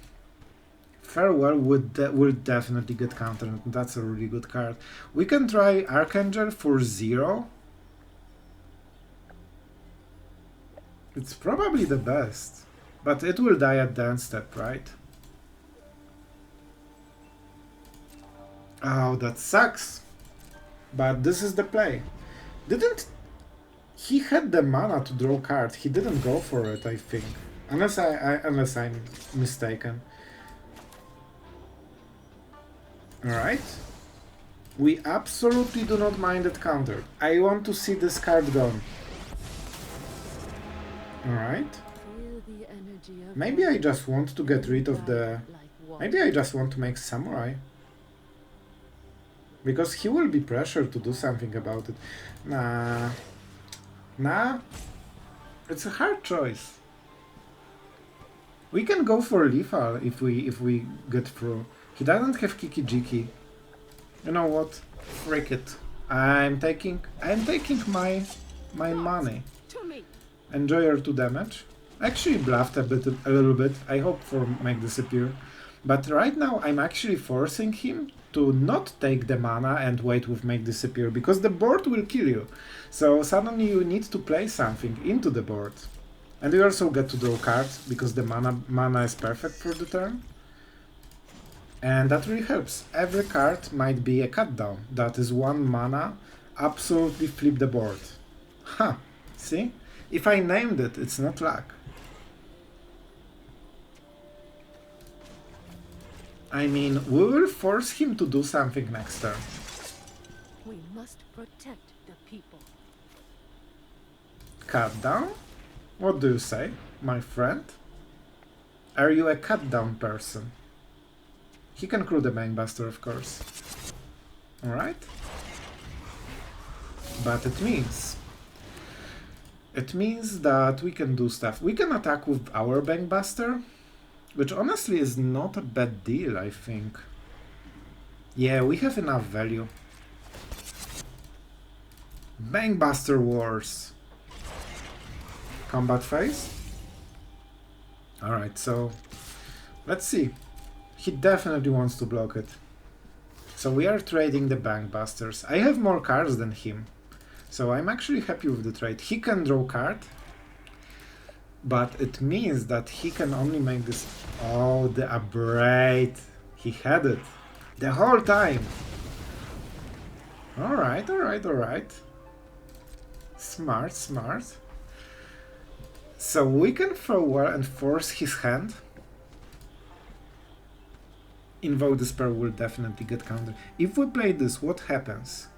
Farewell will definitely get countered. That's a really good card. We can try Archangel for 0. It's probably the best. But it will die at the end step, right? Oh, that sucks. But this is the play. He had the mana to draw cards. He didn't go for it, I think. Unless I'm mistaken. Alright. We absolutely do not mind it countered. I want to see this card gone. Alright. Maybe I just want to get rid of the... Maybe I just want to make Samurai. Because he will be pressured to do something about it. Nah. Nah. It's a hard choice. We can go for lethal if we get through. He doesn't have Kiki Jiki. You know what? Freak it. I'm taking my money. Enjoy your 2 damage. Actually bluffed a little bit. I hope for make disappear. But right now I'm actually forcing him to not take the mana and wait with make disappear, because the board will kill you. So suddenly you need to play something into the board. And you also get to draw cards, because the mana is perfect for the turn. And that really helps. Every card might be a cut down. That is 1 mana, absolutely flip the board. Huh, see? If I named it, it's not luck. I mean, we will force him to do something next turn. We must protect the people. Cut down? What do you say, my friend? Are you a cut down person? He can crew the Bankbuster, of course. Alright? But it means that we can do stuff. We can attack with our Bankbuster, which honestly is not a bad deal, I think. Yeah, we have enough value. Bankbuster Wars. Combat phase. Alright, so let's see. He definitely wants to block it. So we are trading the Bankbusters. I have more cards than him, so I'm actually happy with the trade. He can draw card, but it means that he can only make this... Oh, the Abrade. He had it the whole time. Alright, alright, alright. Smart, smart. So we can forward and force his hand. Invoke the spell will definitely get countered. If we play this, what happens?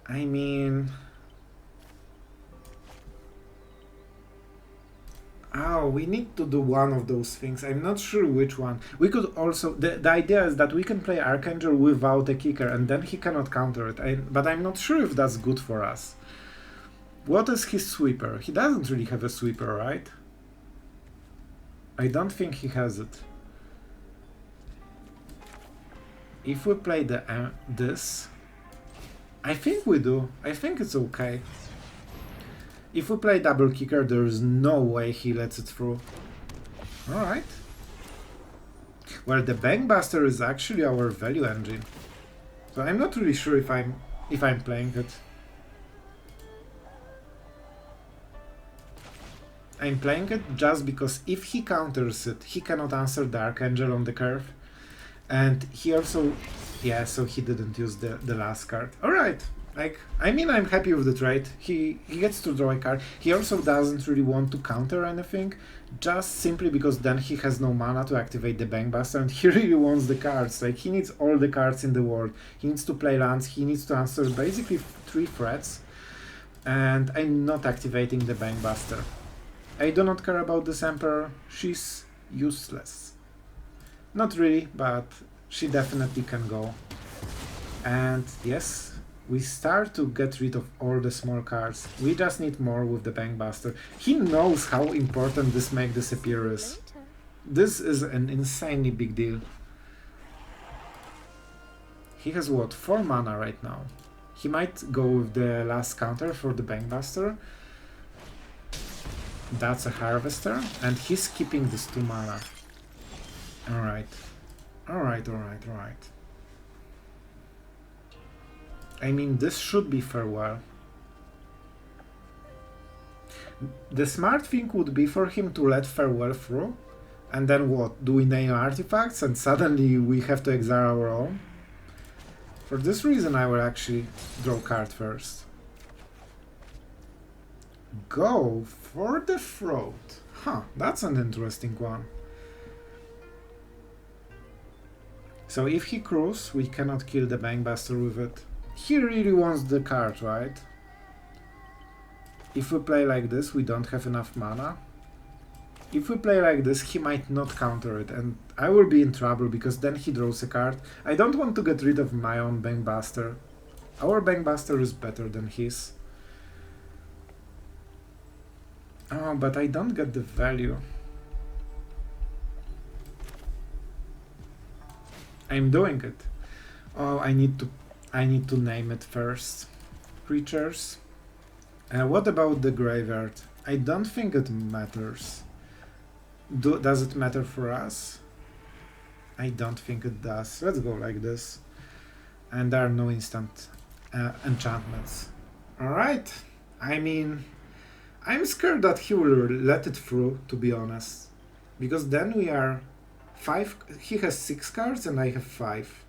I mean... Oh, we need to do one of those things. I'm not sure which one. We could also... The idea is that we can play Eiganjo without a kicker, and then he cannot counter it. But I'm not sure if that's good for us. What is his sweeper? He doesn't really have a sweeper, right? I don't think he has it. If we play the this... I think we do. I think it's okay. If we play double kicker, there is no way he lets it through. Alright. Well, the Bankbuster is actually our value engine. So I'm not really sure if I'm playing it. I'm playing it just because if he counters it, he cannot answer the Archangel on the curve. And he also... Yeah, so he didn't use the last card. Alright. Like, I mean, I'm happy with the trade. He gets to draw a card. He also doesn't really want to counter anything, just simply because then he has no mana to activate the Bankbuster, and he really wants the cards. Like, he needs all the cards in the world. He needs to play lands, he needs to answer basically 3 threats, and I'm not activating the Bankbuster. I do not care about this Emperor. She's useless. Not really, but she definitely can go. And yes, we start to get rid of all the small cards. We just need more with the Bankbuster. He knows how important this make disappear is. This is an insanely big deal. He has what, 4 mana right now. He might go with the last counter for the Bankbuster. That's a Harvester, and he's keeping this 2 mana. Alright. Alright, alright, alright. I mean, this should be farewell. The smart thing would be for him to let farewell through, and then what? Do we name artifacts and suddenly we have to exile our own? For this reason I will actually draw card first. Go for the throat. Huh, that's an interesting one. So if he crews, we cannot kill the Bankbuster with it. He really wants the card, right? If we play like this, we don't have enough mana. If we play like this, he might not counter it, and I will be in trouble because then he draws a card. I don't want to get rid of my own Bankbuster. Our Bankbuster is better than his. Oh, but I don't get the value. I'm doing it. Oh, I need to name it first. Creatures. What about the graveyard? I don't think it matters. Does it matter for us? I don't think it does. Let's go like this. And there are no instant enchantments. Alright. I mean, I'm scared that he will let it through, to be honest. Because then we are 5. He has 6 cards and I have 5.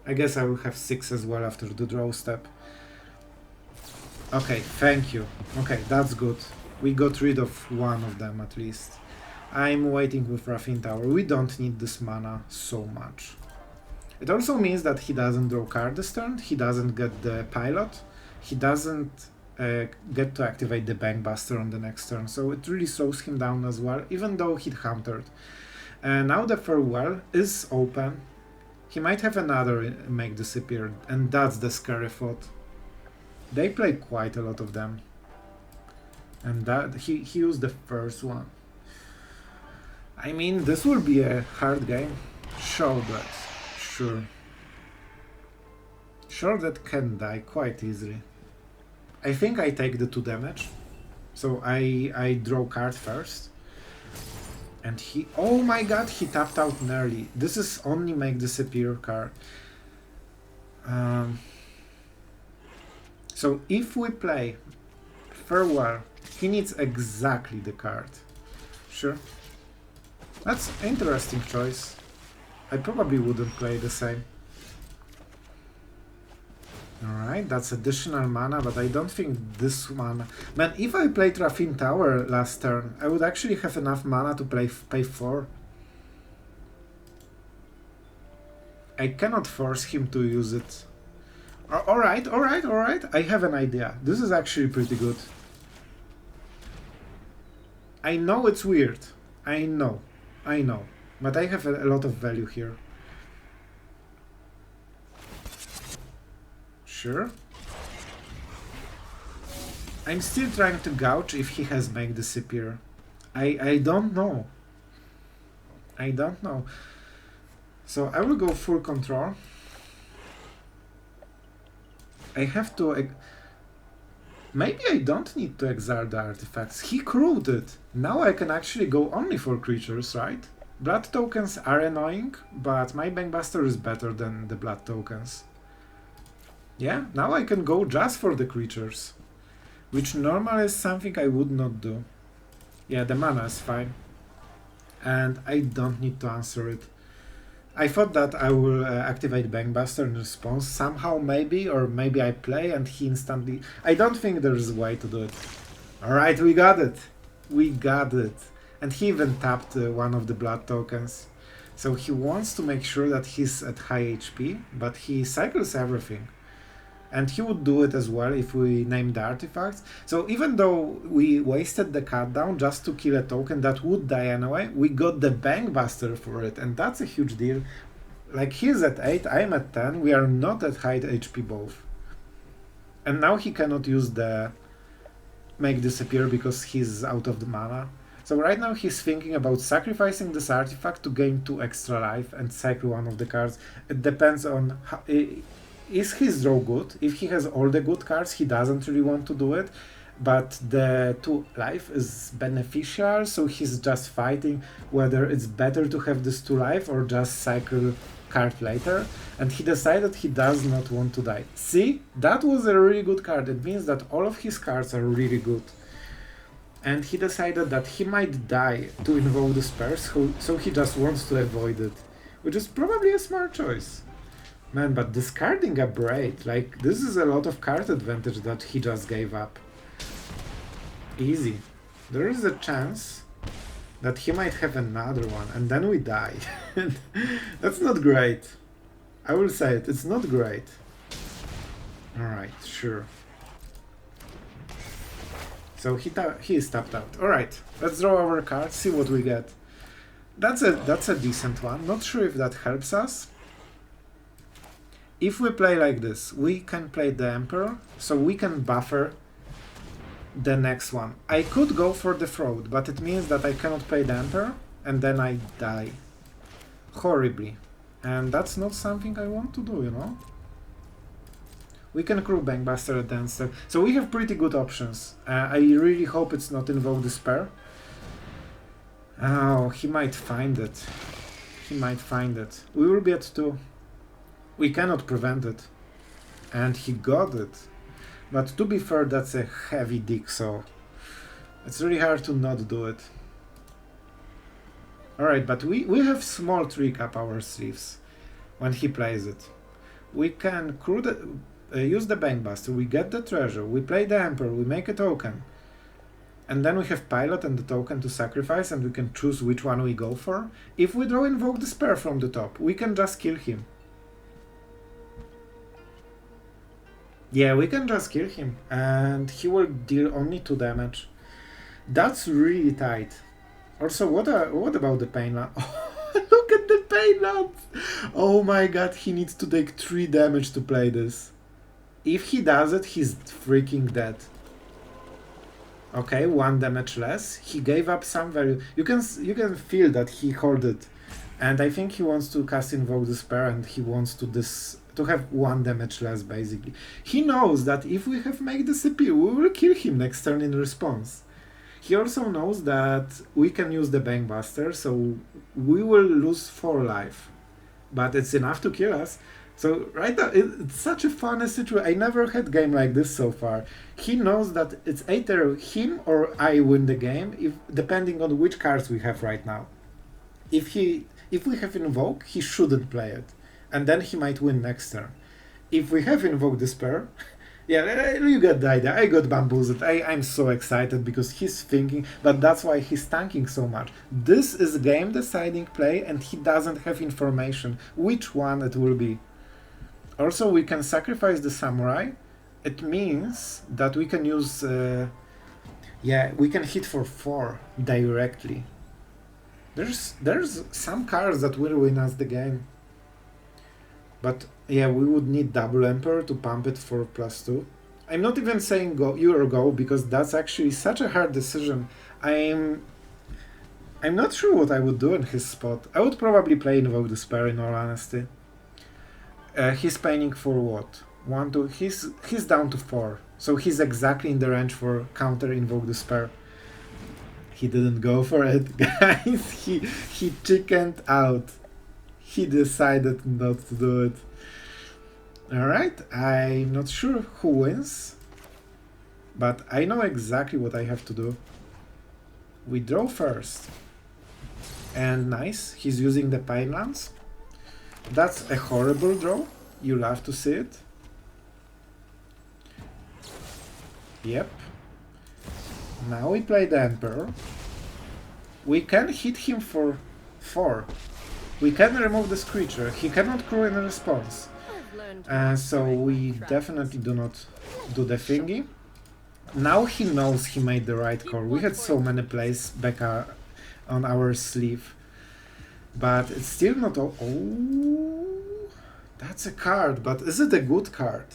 I guess I will have 6 as well after the draw step. Okay, thank you. Okay, that's good. We got rid of one of them at least. I'm waiting with Raffine Tower. We don't need this mana so much. It also means that he doesn't draw card this turn, he doesn't get the pilot, he doesn't get to activate the Bankbuster on the next turn, so it really slows him down as well, even though he countered. Now the Farewell is open. He might have another Make Disappear, and that's the scary thought. They play quite a lot of them. And that he used the first one. I mean, this will be a hard game. Sure that. Sure. Sure that can die quite easily. I think I take the 2 damage. So I draw card first. And he... Oh my god, he tapped out nearly. This is only Make Disappear card. So if we play Farewell, he needs exactly the card. Sure. That's an interesting choice. I probably wouldn't play the same. Alright, that's additional mana, but I don't think this mana... Man, if I played Raffine Tower last turn, I would actually have enough mana to pay 4. I cannot force him to use it. Alright. I have an idea. This is actually pretty good. I know it's weird. I know. But I have a lot of value here. Sure. I'm still trying to gauge if he has Make Disappear. I don't know. So I will go full control. I have to... Maybe I don't need to exile the artifacts. He crewed it. Now I can actually go only for creatures, right? Blood tokens are annoying, but my Bankbuster is better than the blood tokens. Yeah, now I can go just for the creatures. Which normally is something I would not do. Yeah, the mana is fine. And I don't need to answer it. I thought that I will activate Bankbuster in response somehow, maybe, or maybe I play and he instantly... I don't think there is a way to do it. Alright, we got it. And he even tapped one of the blood tokens. So he wants to make sure that he's at high HP, but he cycles everything. And he would do it as well if we name the artifacts. So even though we wasted the cut down just to kill a token that would die anyway, we got the Bankbuster for it, and that's a huge deal. Like, he's at 8, I'm at 10, we are not at high HP both. And now he cannot use the Make Disappear because he's out of the mana. So right now he's thinking about sacrificing this artifact to gain 2 extra life and cycle one of the cards. It depends on how... Is his draw good? If he has all the good cards, he doesn't really want to do it, but the 2 life is beneficial, so he's just fighting whether it's better to have this 2 life or just cycle card later, and he decided he does not want to die. See? That was a really good card. It means that all of his cards are really good. And he decided that he might die to invoke the spells, so he just wants to avoid it, which is probably a smart choice. Man, but discarding a Braid, like, this is a lot of card advantage that he just gave up. Easy. There is a chance that he might have another one, and then we die. That's not great. I will say it, it's not great. Alright, sure. So he is tapped out. Alright, let's draw our card, see what we get. That's a decent one. Not sure if that helps us. If we play like this, we can play the Emperor, so we can buffer the next one. I could go for the Fraud, but it means that I cannot play the Emperor, and then I die. Horribly. And that's not something I want to do, you know? We can Reckoner Bankbuster at the end step. So we have pretty good options. I really hope it's not Invoke Despair. Oh, he might find it. He might find it. We will be at 2. We cannot prevent it. And he got it. But to be fair, that's a heavy dick, so it's really hard to not do it. Alright, but we have small trick up our sleeves when he plays it. We can use the Bankbuster, we get the treasure, we play the Emperor, we make a token. And then we have Pilot and the token to sacrifice, and we can choose which one we go for. If we draw Invoke Despair from the top, we can just kill him. Yeah, we can just kill him, and he will deal only 2 damage. That's really tight. Also, what about the Painland? Look at the Painland! Oh my god, he needs to take 3 damage to play this. If he does it, he's freaking dead. Okay, 1 damage less. He gave up some value. You can feel that he hoarded, and I think he wants to cast Invoke Despair, and he wants to have 1 damage less, basically. He knows that if we have Make Disappear, we will kill him next turn in response. He also knows that we can use the Bankbuster, so we will lose 4 life. But it's enough to kill us. So right now, it's such a funny situation. I never had a game like this so far. He knows that it's either him or I win the game, depending on which cards we have right now. If we have Invoke, he shouldn't play it. And then he might win next turn. If we have Invoke Despair, yeah, you got the idea. I got bamboozled. I'm so excited because he's thinking, but that's why he's tanking so much. This is game deciding play, and he doesn't have information which one it will be. Also, we can sacrifice the Samurai. It means that we can use, we can hit for 4 directly. There's some cards that will win us the game. But yeah, we would need double Emperor to pump it for +2. I'm not even saying go, because that's actually such a hard decision. I'm not sure what I would do in his spot. I would probably play Invoke Despair, in all honesty. He's paining for what? 1, 2, he's down to 4. So he's exactly in the range for counter Invoke Despair. He didn't go for it, guys. He chickened out. He decided not to do it. Alright, I'm not sure who wins, but I know exactly what I have to do. We draw first. And nice, he's using the Pinelands. That's a horrible draw. You love to see it. Yep. Now we play the Emperor. We can hit him for 4. We can remove this creature. He cannot crew in response. So we definitely do not do the thingy. Now he knows he made the right call. We had so many plays back on our sleeve. But it's still not all... Oh, that's a card, but is it a good card?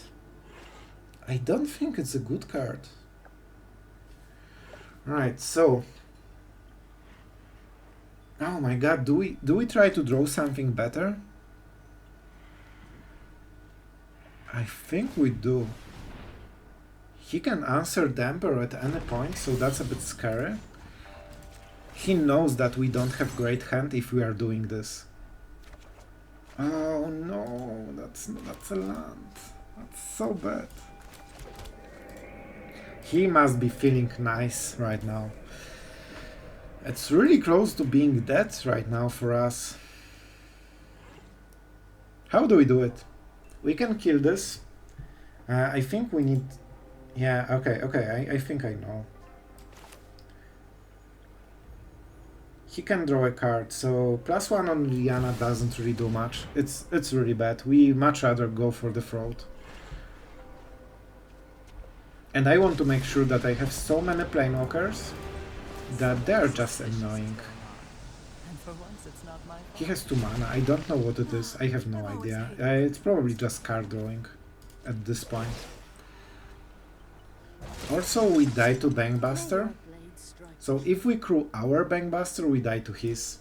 I don't think it's a good card. Right, so... Oh my god, do we try to draw something better? I think we do. He can answer the Emperor at any point, so that's a bit scary. He knows that we don't have great hand if we are doing this. Oh no, that's a land. That's so bad. He must be feeling nice right now. It's really close to being dead right now for us. How do we do it? We can kill this. I think we need... Yeah, okay, I think I know. he can draw a card, so +1 on Liliana doesn't really do much. It's really bad. We much rather go for the fraud. And I want to make sure that I have so many planewalkers that they're just annoying. He has 2 mana. I don't know what it is. I have no idea. It's probably just card drawing at this point. Also, we die to Bankbuster. So if we crew our Bankbuster, we die to his.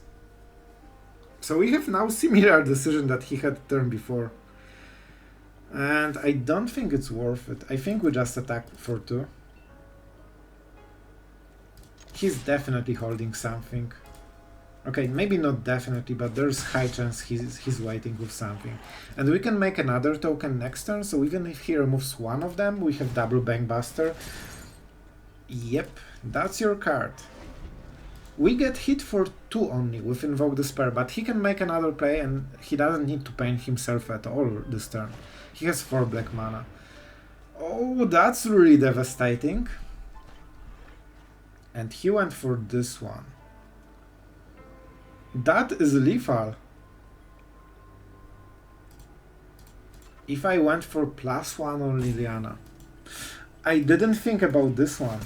So we have now similar decision that he had turn before. And I don't think it's worth it. I think we just attack for 2. He's definitely holding something. Okay, maybe not definitely, but there's high chance he's waiting with something. And we can make another token next turn, so even if he removes one of them, we have double Bankbuster. Yep, that's your card. We get hit for 2 only with Invoke Despair, but he can make another play and he doesn't need to pain himself at all this turn. He has 4 black mana. Oh, that's really devastating. And he went for this one. That is lethal. If I went for +1 on Liliana. I didn't think about this one.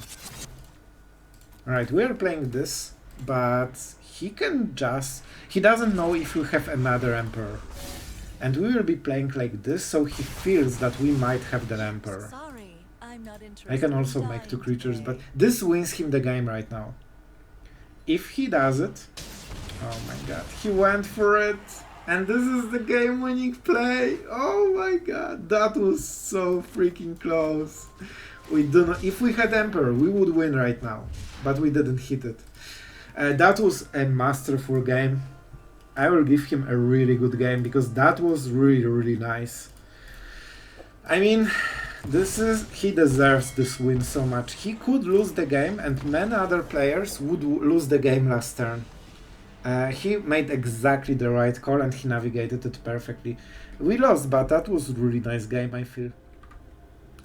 Alright, we are playing this, but he can just... He doesn't know if we have another Emperor. And we will be playing like this, so he feels that we might have the Emperor. Sorry, I'm not I can also make 2 creatures, but this wins him the game right now. If he does it... Oh my god, he went for it! And this is the game-winning play! Oh my god, that was so freaking close! We do not... If we had Emperor, we would win right now. But we didn't hit it. That was a masterful game. I will give him a really good game, because that was really, really nice. I mean, he deserves this win so much. He could lose the game, and many other players would lose the game last turn. He made exactly the right call and he navigated it perfectly. We lost, but that was a really nice game, I feel.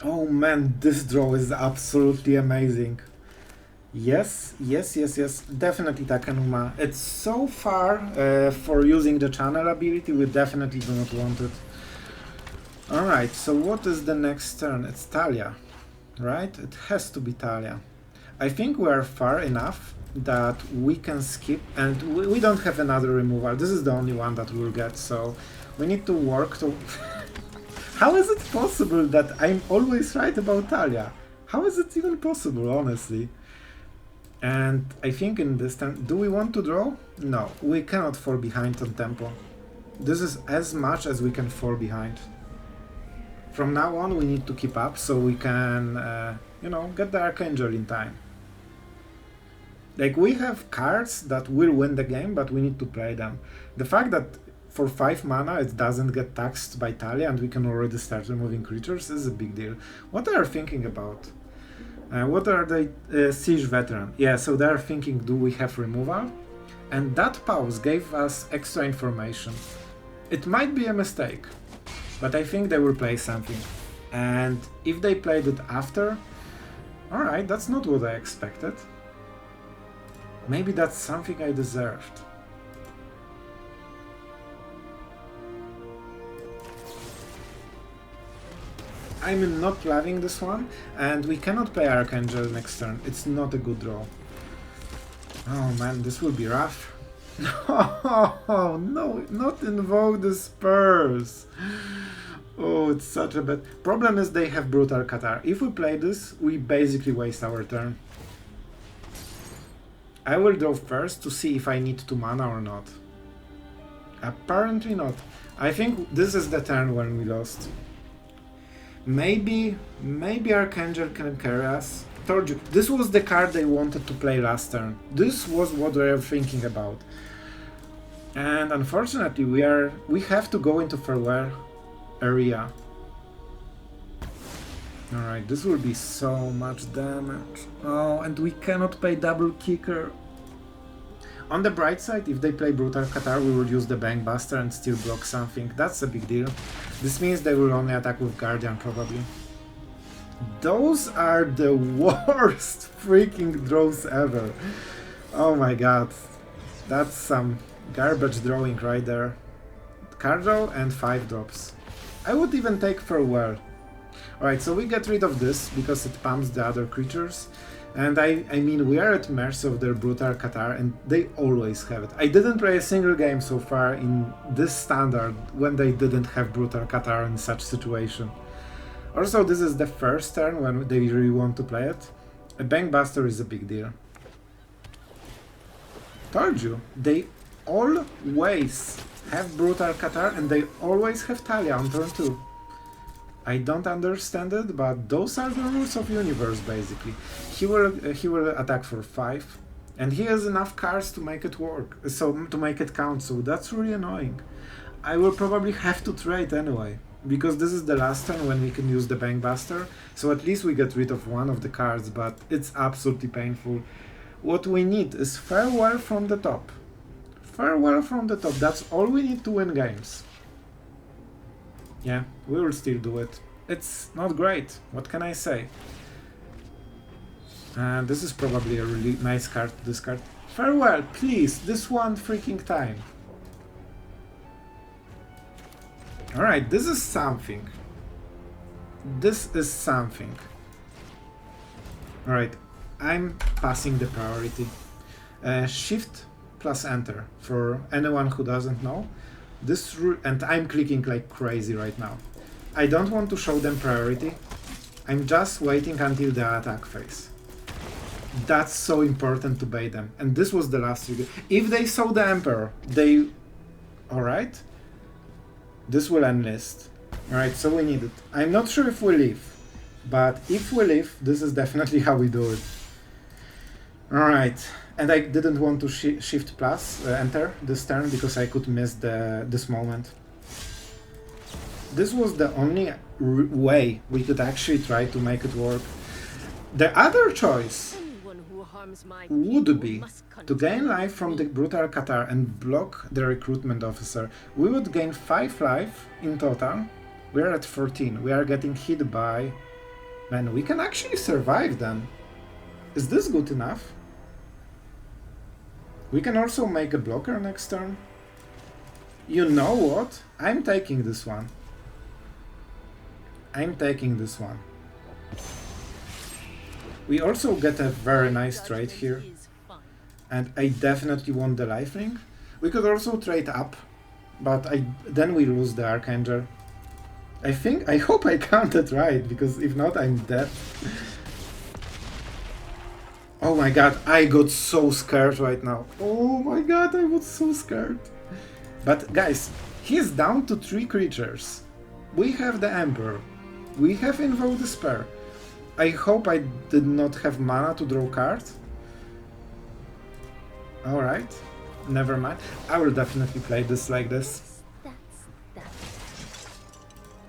Oh man, this draw is absolutely amazing. Yes, definitely Takenuma. It's so far for using the channel ability, we definitely do not want it. Alright, so what is the next turn? It's Talia, right? It has to be Talia. I think we are far enough that we can skip, and we don't have another removal. This is the only one that we'll get, so we need to work to... How is it possible that I'm always right about Talia? How is it even possible, honestly? And I think in this turn... Do we want to draw? No, we cannot fall behind on tempo. This is as much as we can fall behind. From now on we need to keep up so we can, you know, get the Archangel in time. Like, we have cards that will win the game, but we need to play them. The fact that for 5 mana it doesn't get taxed by Talia and we can already start removing creatures is a big deal. What are you thinking about? What are the Siege Veteran? Yeah, so they're thinking, do we have removal? And that pause gave us extra information. It might be a mistake, but I think they will play something. And if they played it after, alright, that's not what I expected. Maybe that's something I deserved. I'm not loving this one, and we cannot play Archangel next turn. It's not a good draw. Oh man, this will be rough. No, no, not Invoke the Spurs. Oh, it's such a bad... Problem is they have Brutal Qatar. If we play this, we basically waste our turn. I will draw first to see if I need 2 mana or not. Apparently not. I think this is the turn when we lost. Maybe Archangel can carry us. Told you, this was the card they wanted to play last turn. This was what they were thinking about. And unfortunately we have to go into Farewell area. Alright, this will be so much damage. Oh, and we cannot play double kicker. On the bright side, if they play Brutal Qatar, we will use the Bankbuster and still block something. That's a big deal. This means they will only attack with Guardian, probably. Those are the worst freaking draws ever. Oh my god. That's some garbage drawing right there. Card draw and 5 drops. I would even take Farewell. Alright, so we get rid of this because it pumps the other creatures. And I mean, we are at mercy of their Brutal Qatar, and they always have it. I didn't play a single game so far in this standard when they didn't have Brutal Qatar in such situation. Also, this is the first turn when they really want to play it. A Bankbuster is a big deal. Told you, they always have Brutal Qatar and they always have Talia on turn 2. I don't understand it, but those are the rules of universe basically. He will attack for 5, and he has enough cards to make it work, so to make it count, so that's really annoying. I will probably have to trade anyway, because this is the last turn when we can use the Bankbuster, so at least we get rid of one of the cards, but it's absolutely painful. What we need is Farewell from the top. Farewell from the top, that's all we need to win games. Yeah, we will still do it. It's not great, what can I say? This is probably a really nice card to discard. Farewell, please, this one freaking time. Alright, this is something. This is something. Alright, I'm passing the priority. Shift plus enter, for anyone who doesn't know. This and I'm clicking like crazy right now. I don't want to show them priority. I'm just waiting until the attack phase. That's so important to bait them. And this was the last trigger. If they saw the Emperor, they... Alright. This will enlist. Alright, so we need it. I'm not sure if we leave. But if we leave, this is definitely how we do it. Alright. And I didn't want to shift plus enter this turn because I could miss this moment. This was the only way we could actually try to make it work. The other choice would be to gain life from the Brutal Qatar and block the recruitment officer. We would gain 5 life in total. We are at 14. We are getting hit by... Man, we can actually survive then. Is this good enough? We can also make a blocker next turn. You know what? I'm taking this one. I'm taking this one. We also get a very nice trade here. And I definitely want the lifelink. We could also trade up, but then we lose the Archangel. I hope I counted right, because if not, I'm dead. Oh my god, I got so scared right now. Oh my god, I was so scared. But guys, he's down to 3 creatures. We have the Emperor. We have Invoke Despair. I hope I did not have mana to draw cards. Alright, never mind. I will definitely play this like this.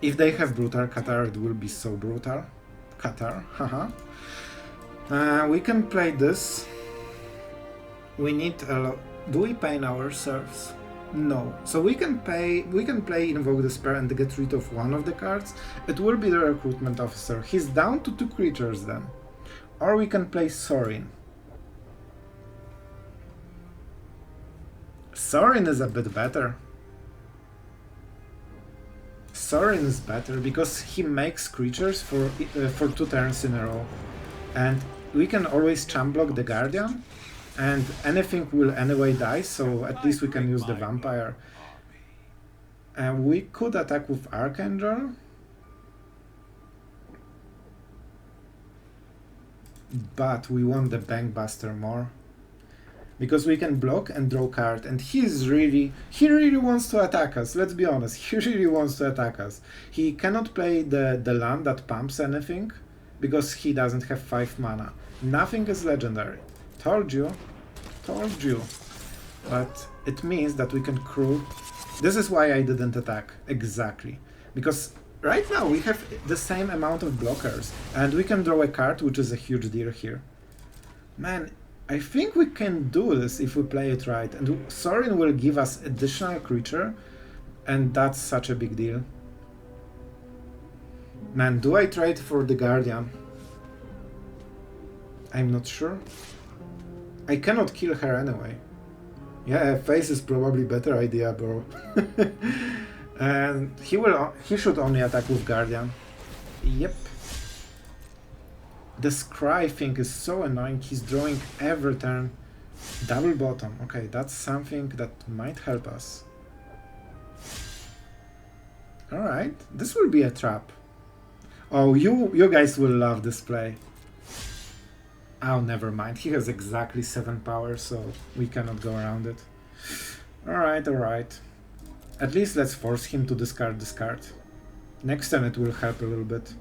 If they have Brutal Qatar, it will be so brutal. Qatar, haha. We can play this. We need a lot. Do we pain ourselves? No. So we can play Invoke Despair and get rid of one of the cards. It will be the recruitment officer. He's down to 2 creatures then. Or we can play Sorin. Sorin is a bit better. Sorin is better because he makes creatures for 2 turns in a row. And we can always champ block the Guardian, and anything will anyway die, so at least we can use the Vampire. And we could attack with Archangel. But we want the Bankbuster more. Because we can block and draw card, and he really wants to attack us, let's be honest, he really wants to attack us. He cannot play the land that pumps anything, because he doesn't have 5 mana. Nothing is legendary. Told you. Told you. But it means that we can crew. This is why I didn't attack. Exactly. Because right now we have the same amount of blockers, and we can draw a card, which is a huge deal here. Man, I think we can do this if we play it right, and Sorin will give us additional creature, and that's such a big deal. Man, do I trade for the Guardian? I'm not sure. I cannot kill her anyway. Yeah, face is probably better idea, bro. And he should only attack with Guardian. Yep. The Scry thing is so annoying. He's drawing every turn. Double bottom. Okay, that's something that might help us. Alright, this will be a trap. Oh, you guys will love this play. Oh, never mind. He has exactly 7 power, so we cannot go around it. Alright, alright. At least let's force him to discard this card. Next turn it will help a little bit.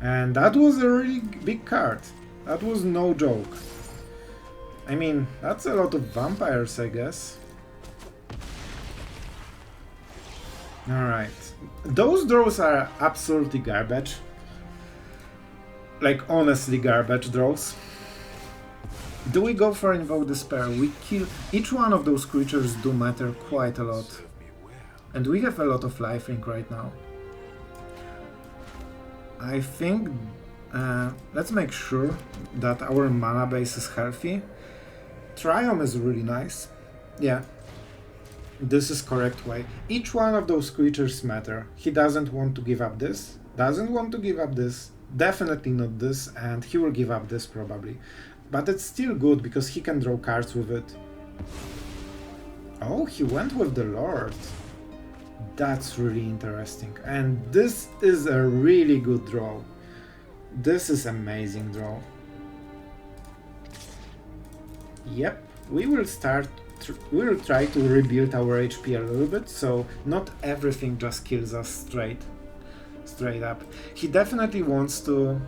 And that was a really big card. That was no joke. I mean, that's a lot of vampires, I guess. Alright. Those draws are absolutely garbage. Like, honestly garbage draws. Do we go for Invoke Despair? We kill... Each one of those creatures do matter quite a lot. And we have a lot of lifelink right now. I think... let's make sure that our mana base is healthy. Triumph is really nice. Yeah. This is correct way. Each one of those creatures matter. He doesn't want to give up this. Doesn't want to give up this. Definitely not this. And he will give up this probably. But it's still good because he can draw cards with it. Oh, he went with the Lord. That's really interesting. And this is a really good draw. This is amazing draw. Yep, we will try to rebuild our HP a little bit, so not everything just kills us straight up. He definitely wants to...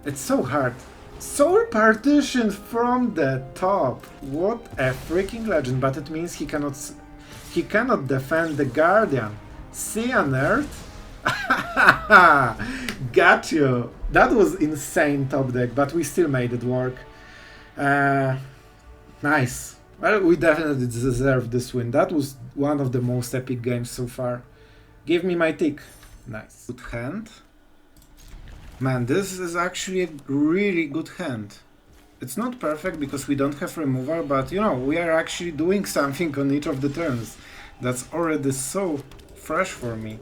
It's so hard. Soul Partition from the top. What a freaking legend, but it means he cannot defend the Guardian. See ya, nerd? Got you. That was insane top deck, but we still made it work. Nice. Well, we definitely deserve this win. That was one of the most epic games so far. Give me my tick. Nice. Good hand. Man, this is actually a really good hand. It's not perfect because we don't have removal, but you know, we are actually doing something on each of the turns. That's already so fresh for me.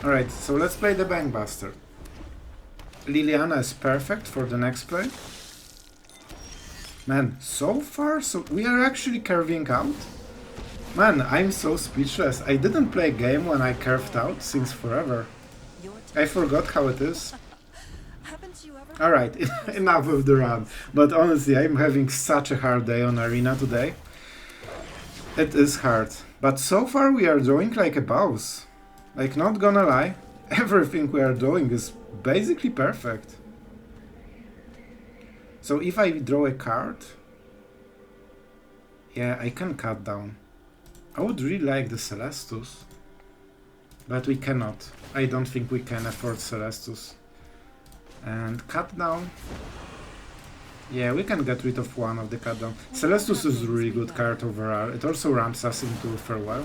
Alright, so let's play the Bankbuster. Liliana is perfect for the next play. Man, so far, so we are actually curving out. Man, I'm so speechless. I didn't play a game when I curved out since forever. I forgot how it is. Alright, enough with the run. But honestly, I'm having such a hard day on Arena today. It is hard. But so far we are drawing like a boss. Like, not gonna lie, everything we are drawing is basically perfect. So if I draw a card... Yeah, I can cut down. I would really like the Celestus. But we cannot. I don't think we can afford Celestus. And cut down. Yeah, we can get rid of one of the cut down. Celestus is a really good card overall. It also ramps us into Farewell.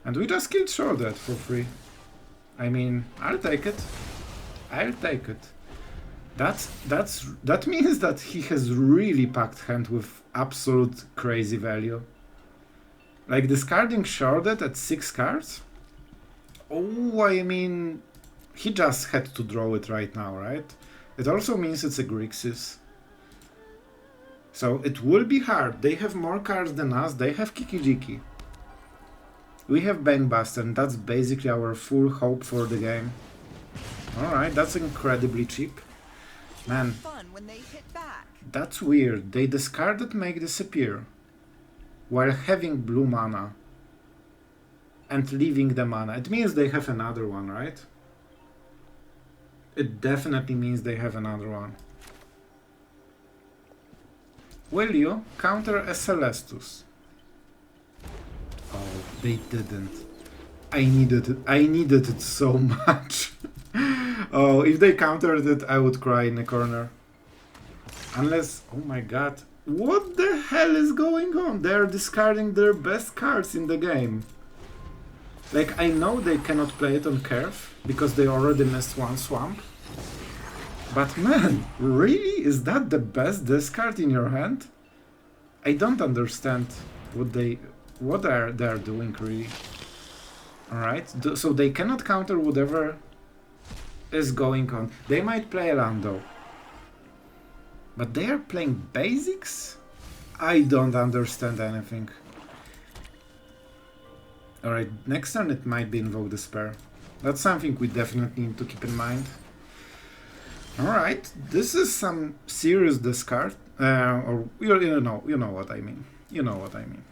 And we just killed Shrouded for free. I mean, I'll take it. I'll take it. That means that he has really packed hand with absolute crazy value. Like discarding Shrouded at 6 cards? Oh, I mean, he just had to draw it right now, right? It also means it's a Grixis. So it will be hard. They have more cards than us. They have Kikijiki. We have Bankbuster, and that's basically our full hope for the game. Alright, that's incredibly cheap. Man, that's weird. They discarded Make Disappear while having blue mana and leaving the mana. It means they have another one, right? It definitely means they have another one. Will you counter a Celestus? Oh, they didn't. I needed it so much. Oh, if they countered it, I would cry in a corner. Unless, oh my god, what the hell is going on? They're discarding their best cards in the game. Like, I know they cannot play it on curve, because they already missed one swamp. But man, really? Is that the best discard in your hand? I don't understand what they're doing really. Alright, so they cannot counter whatever is going on. They might play a Lando. But they are playing basics? I don't understand anything. Alright, next turn it might be Invoke Despair. That's something we definitely need to keep in mind. Alright, this is some serious discard. Or you know what I mean. You know what I mean.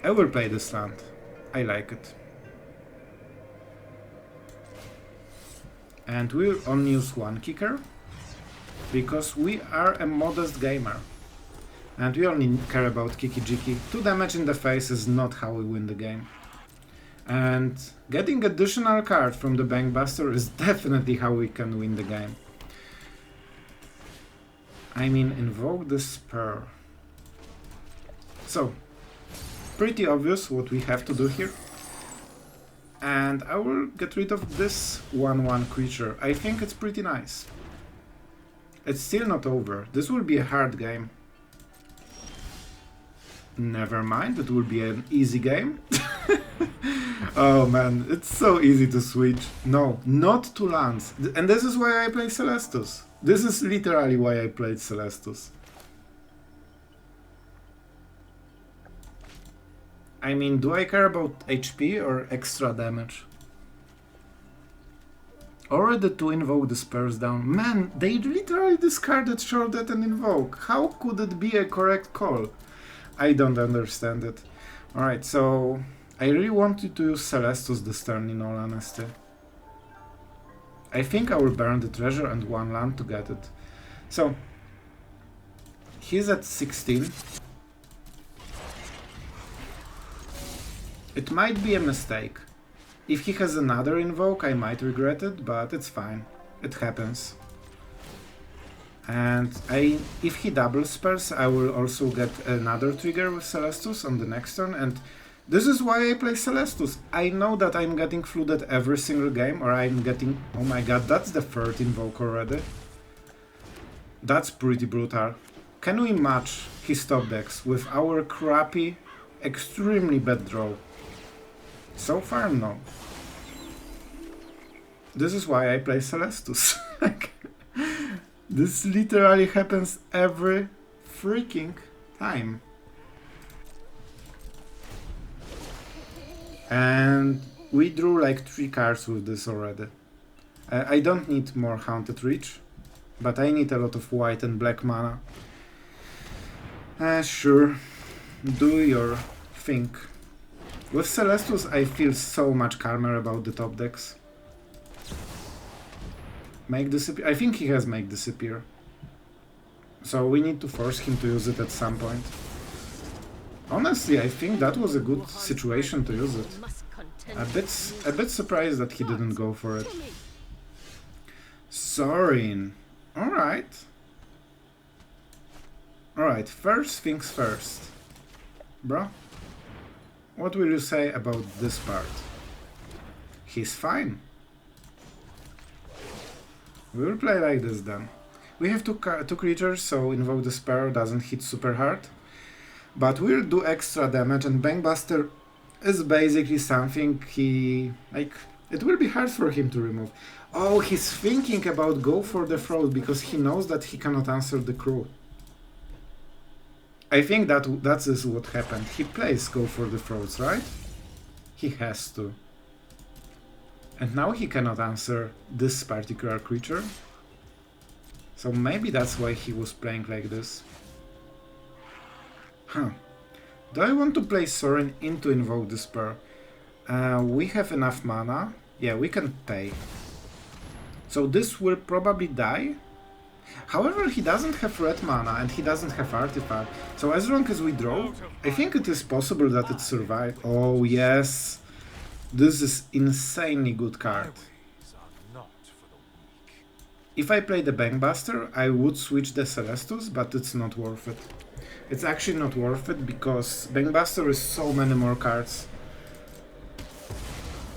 I will play this land. I like it. And we'll only use one kicker, because we are a modest gamer. And we only care about Kiki Jiki. 2 damage in the face is not how we win the game. And getting additional card from the Bankbuster is definitely how we can win the game. I mean, Invoke Despair. So, pretty obvious what we have to do here. And I will get rid of this 1/1 creature. I think it's pretty nice. It's still not over. This will be a hard game. Never mind, it will be an easy game. Oh man, it's so easy to switch. No, not to lands. And this is why I play Celestus. This is literally why I played Celestus. I mean, do I care about HP or extra damage? Already 2 Invoke Despairs down. Man, they literally discarded Short Death and Invoke. How could it be a correct call? I don't understand it. Alright, so I really wanted to use Celestus this turn, in all honesty. I think I will burn the treasure and 1 land to get it. So, he's at 16. It might be a mistake. If he has another Invoke, I might regret it, but it's fine. It happens. And if he double spells, I will also get another trigger with Celestus on the next turn, and this is why I play Celestus. I know that I'm getting flooded every single game, or I'm getting... Oh my god, that's the 3rd Invoke already. That's pretty brutal. Can we match his top decks with our crappy, extremely bad draw? So far, no. This is why I play Celestus. This literally happens every freaking time. And we drew like 3 cards with this already. I don't need more Haunted Reach, but I need a lot of white and black mana. Sure, do your thing. With Celestus I feel so much calmer about the top decks. Make Disappear. I think he has Make Disappear. So we need to force him to use it at some point. Honestly, I think that was a good situation to use it. A bit surprised that he didn't go for it. Sorin. Alright. Alright, first things first. Bro, what will you say about this part? He's fine. We will play like this then. We have two creatures, so Invoke Despair doesn't hit super hard. But we'll do extra damage, and Bankbuster is basically something it will be hard for him to remove. Oh, he's thinking about go for the throat because he knows that he cannot answer the crew. I think that is what happened. He plays go for the throats, right? He has to. And now he cannot answer this particular creature. So maybe that's why he was playing like this. Huh. Do I want to play Sorin into Invoke Despair? We have enough mana. Yeah, we can pay. So this will probably die. However, he doesn't have red mana and he doesn't have artifact. So as long as we draw, I think it is possible that it survives. Oh yes! This is insanely good card. If I play the Bankbuster, I would switch the Celestus, but it's not worth it. It's actually not worth it because Bankbuster is so many more cards.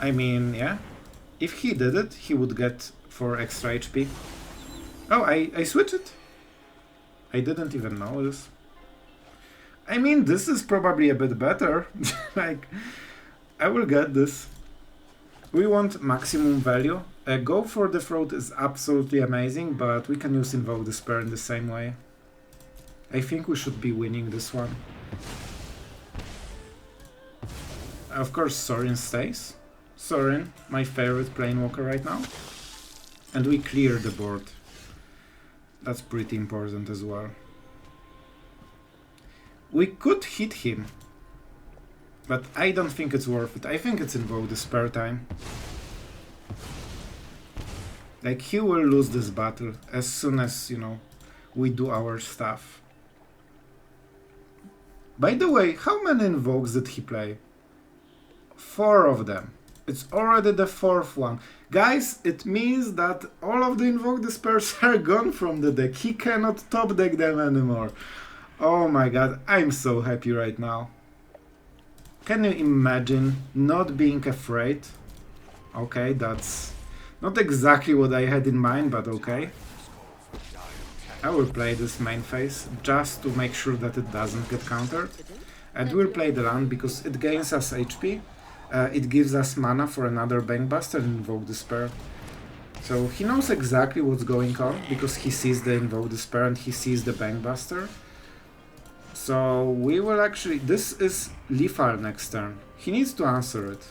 I mean, yeah. If he did it, he would get 4 extra HP. Oh, I switched it? I didn't even know this. I mean, this is probably a bit better. Like, I will get this. We want maximum value. Go for the throat is absolutely amazing, but we can use Invoke Despair in the same way. I think we should be winning this one. Of course, Sorin stays. Sorin, my favorite Planewalker right now. And we clear the board. That's pretty important as well. We could hit him, but I don't think it's worth it. I think it's Invoke Despair time. Like, he will lose this battle as soon as, you know, we do our stuff. By the way, how many Invokes did he play? 4 of them. It's already the 4th one. Guys, it means that all of the Invoke Despairs are gone from the deck. He cannot top deck them anymore. Oh my god, I'm so happy right now. Can you imagine not being afraid? Okay, that's not exactly what I had in mind, but okay. I will play this main phase just to make sure that it doesn't get countered. And we'll play the land because it gains us HP. It gives us mana for another Bankbuster and Invoke Despair. So he knows exactly what's going on because he sees the Invoke Despair and he sees the Bankbuster. So we will actually... This is lethal next turn. He needs to answer it.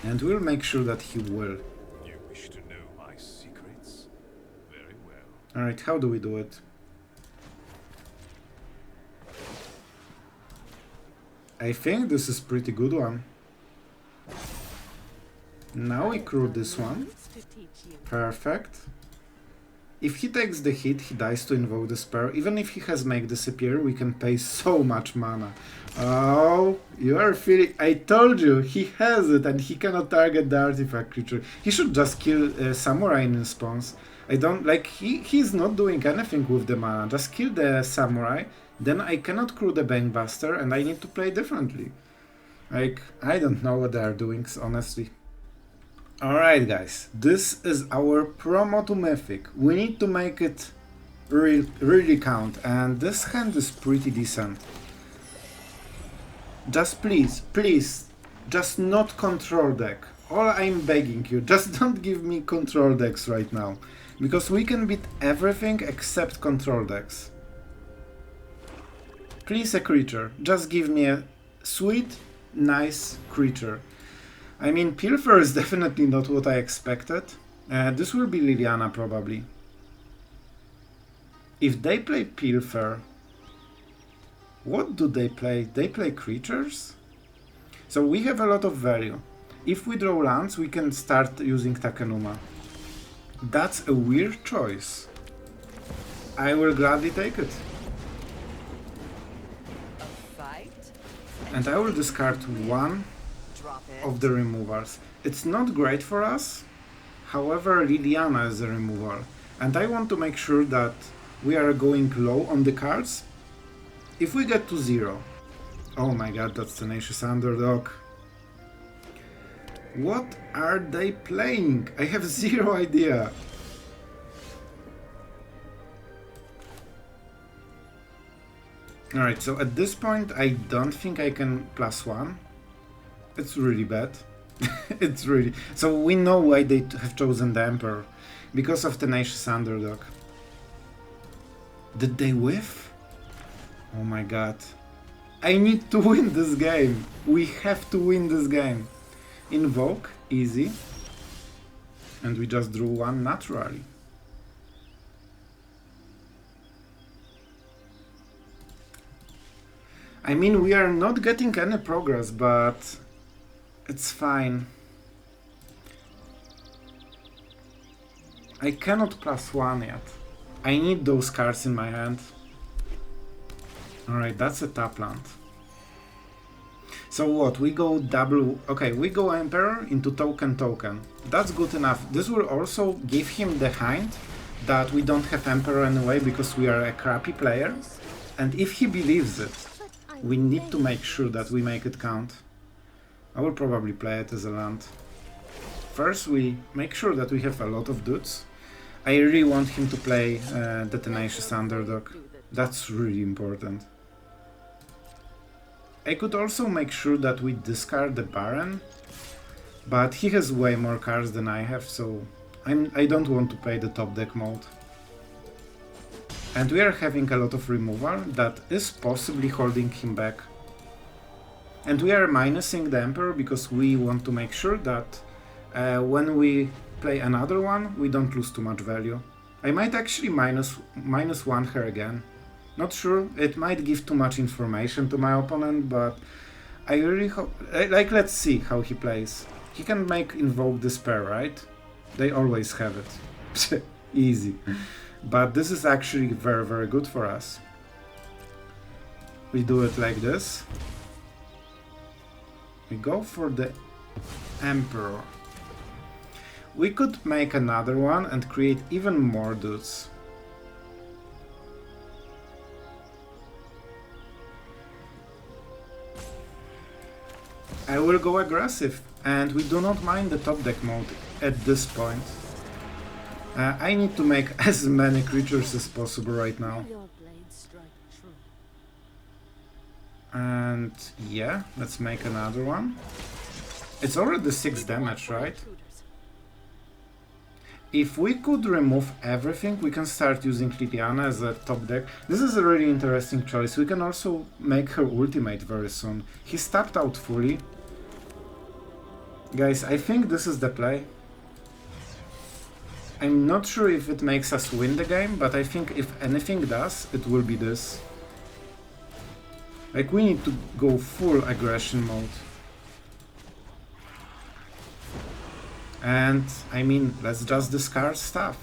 And we'll make sure that he will. You wish to know my secrets? Very well. Alright, how do we do it? I think this is pretty good one. Now we crew this one. Perfect. If he takes the hit, he dies to Invoke Despair. Even if he has Make Disappear, we can pay so much mana. Oh, you are feeling... I told you, he has it and he cannot target the artifact creature. He should just kill Samurai in response. I don't... Like, he's not doing anything with the mana. Just kill the Samurai, then I cannot crew the Bankbuster and I need to play differently. Like, I don't know what they are doing, honestly. Alright guys, this is our promo to Mythic. We need to make it really count, and this hand is pretty decent. Just please, just not control deck. All I'm begging you, just don't give me control decks right now. Because we can beat everything except control decks. Please, a creature. Just give me a sweet, nice creature. I mean, Pilfer is definitely not what I expected. This will be Liliana, probably. If they play Pilfer... What do they play? They play creatures? So we have a lot of value. If we draw lands, we can start using Takenuma. That's a weird choice. I will gladly take it. And I will discard one of the removals. It's not great for us, however Liliana is a removal, and I want to make sure that we are going low on the cards. If we get to 0, oh my god, that's Tenacious Underdog. What are they playing? I have zero idea. Alright, so at this point I don't think I can +1. It's really bad. It's really... So we know why they have chosen the Emperor. Because of Tenacious Underdog. Did they whiff? Oh my god. I need to win this game. We have to win this game. Invoke, easy. And we just drew one naturally. I mean, we are not getting any progress, but it's fine. I cannot +1 yet. I need those cards in my hand. Alright, that's a tap land. So what, we go double... Okay, we go Emperor into token. That's good enough. This will also give him the hint that we don't have Emperor anyway because we are a crappy player. And if he believes it, we need to make sure that we make it count. I will probably play it as a land. First we make sure that we have a lot of dudes. I really want him to play the Tenacious Underdog. That's really important. I could also make sure that we discard the Baron, but he has way more cards than I have, so I don't want to play the top deck mode. And we are having a lot of removal that is possibly holding him back. And we are minusing the Emperor because we want to make sure that when we play another one, we don't lose too much value. I might actually minus one her again. Not sure, it might give too much information to my opponent, but I really hope... Like, let's see how he plays. He can make Invoke Despair, right? They always have it. Easy. But this is actually very, very good for us. We do it like this. We go for the Emperor. We could make another one and create even more dudes. I will go aggressive, and we do not mind the top deck mode at this point. I need to make as many creatures as possible right now. And yeah, let's make another one. It's already 6 damage, right? If we could remove everything, we can start using Liliana as a top deck. This is a really interesting choice. We can also make her ultimate very soon. He's tapped out fully. Guys, I think this is the play. I'm not sure if it makes us win the game, but I think if anything does, it will be this. Like, we need to go full aggression mode. And, I mean, let's just discard stuff.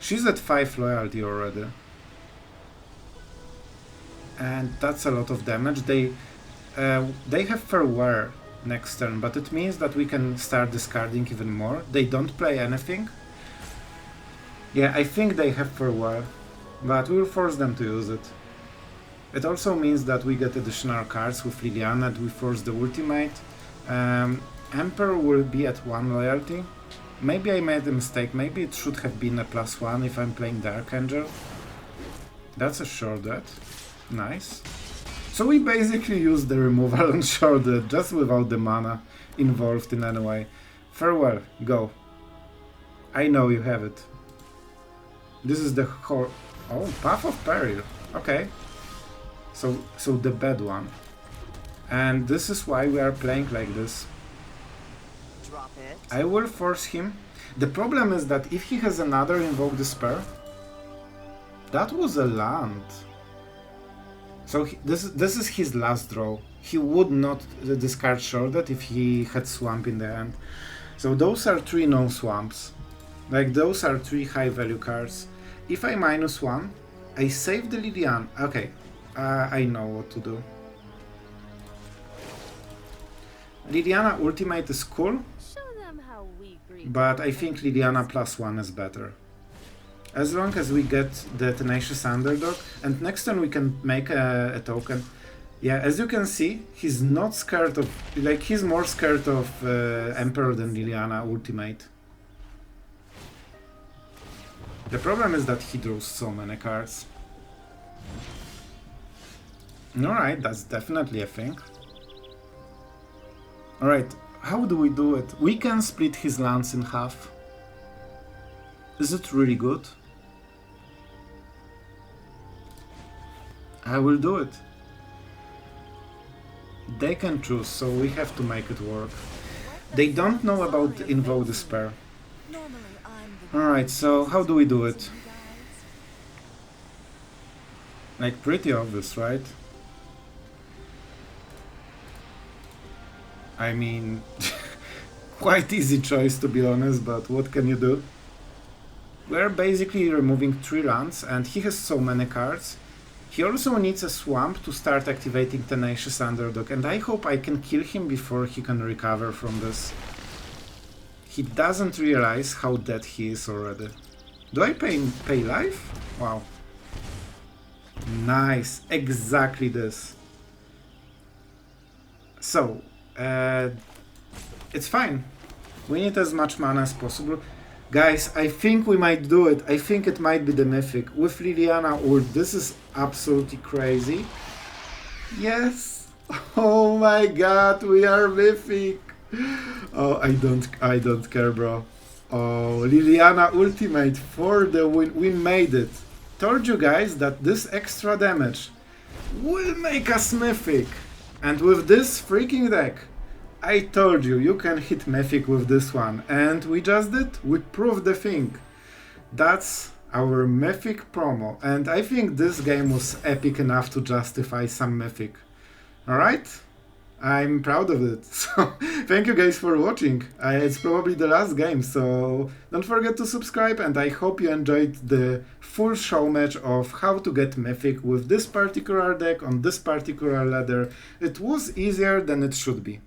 She's at 5 loyalty already. And that's a lot of damage. They have fair wear next turn, but it means that we can start discarding even more. They don't play anything. Yeah, I think they have fair wear, but we will force them to use it. It also means that we get additional cards with Liliana and we force the ultimate. Emperor will be at 1 loyalty. Maybe I made a mistake, maybe it should have been a +1 if I'm playing the Archangel. That's a short dead. Nice. So we basically use the removal on short dead, just without the mana involved in any way. Farewell, go. I know you have it. This is the whole... Oh, Path of Peril. Okay. So the bad one. And this is why we are playing like this. I will force him. The problem is that if he has another Invoke Despair, that was a land. So this is his last draw. He would not discard Shorted if he had Swamp in the hand. So those are 3 non-swamps. Like, those are 3 high value cards. If I -1, I save the Liliana. Okay, I know what to do. Liliana ultimate is cool, but I think Liliana +1 is better. As long as we get the Tenacious Underdog, and next turn we can make a token. Yeah, as you can see, he's not scared of... Like, he's more scared of Emperor than Liliana ultimate. The problem is that he draws so many cards. Alright, that's definitely a thing. Alright, how do we do it? We can split his lands in half. Is it really good? I will do it. They can choose, so we have to make it work. They don't know about Invoke Despair. Alright, so how do we do it? Like, pretty obvious, right? I mean, quite easy choice to be honest, but what can you do? We're basically removing 3 lands, and he has so many cards. He also needs a swamp to start activating Tenacious Underdog, and I hope I can kill him before he can recover from this. He doesn't realize how dead he is already. Do I pay life? Wow. Nice, exactly this. So, it's fine. We need as much mana as possible. Guys, I think we might do it. I think it might be the Mythic. With Liliana ult, this is absolutely crazy. Yes! Oh my god, we are Mythic! Oh, I don't care, bro. Oh, Liliana ultimate for the win. We made it. Told you guys that this extra damage will make us Mythic. And with this freaking deck, I told you, you can hit Mythic with this one. And we just did. We proved the thing. That's our Mythic promo. And I think this game was epic enough to justify some Mythic. Alright? I'm proud of it. So, thank you guys for watching. It's probably the last game, so don't forget to subscribe, and I hope you enjoyed the full show match of how to get Mythic with this particular deck on this particular ladder. It was easier than it should be.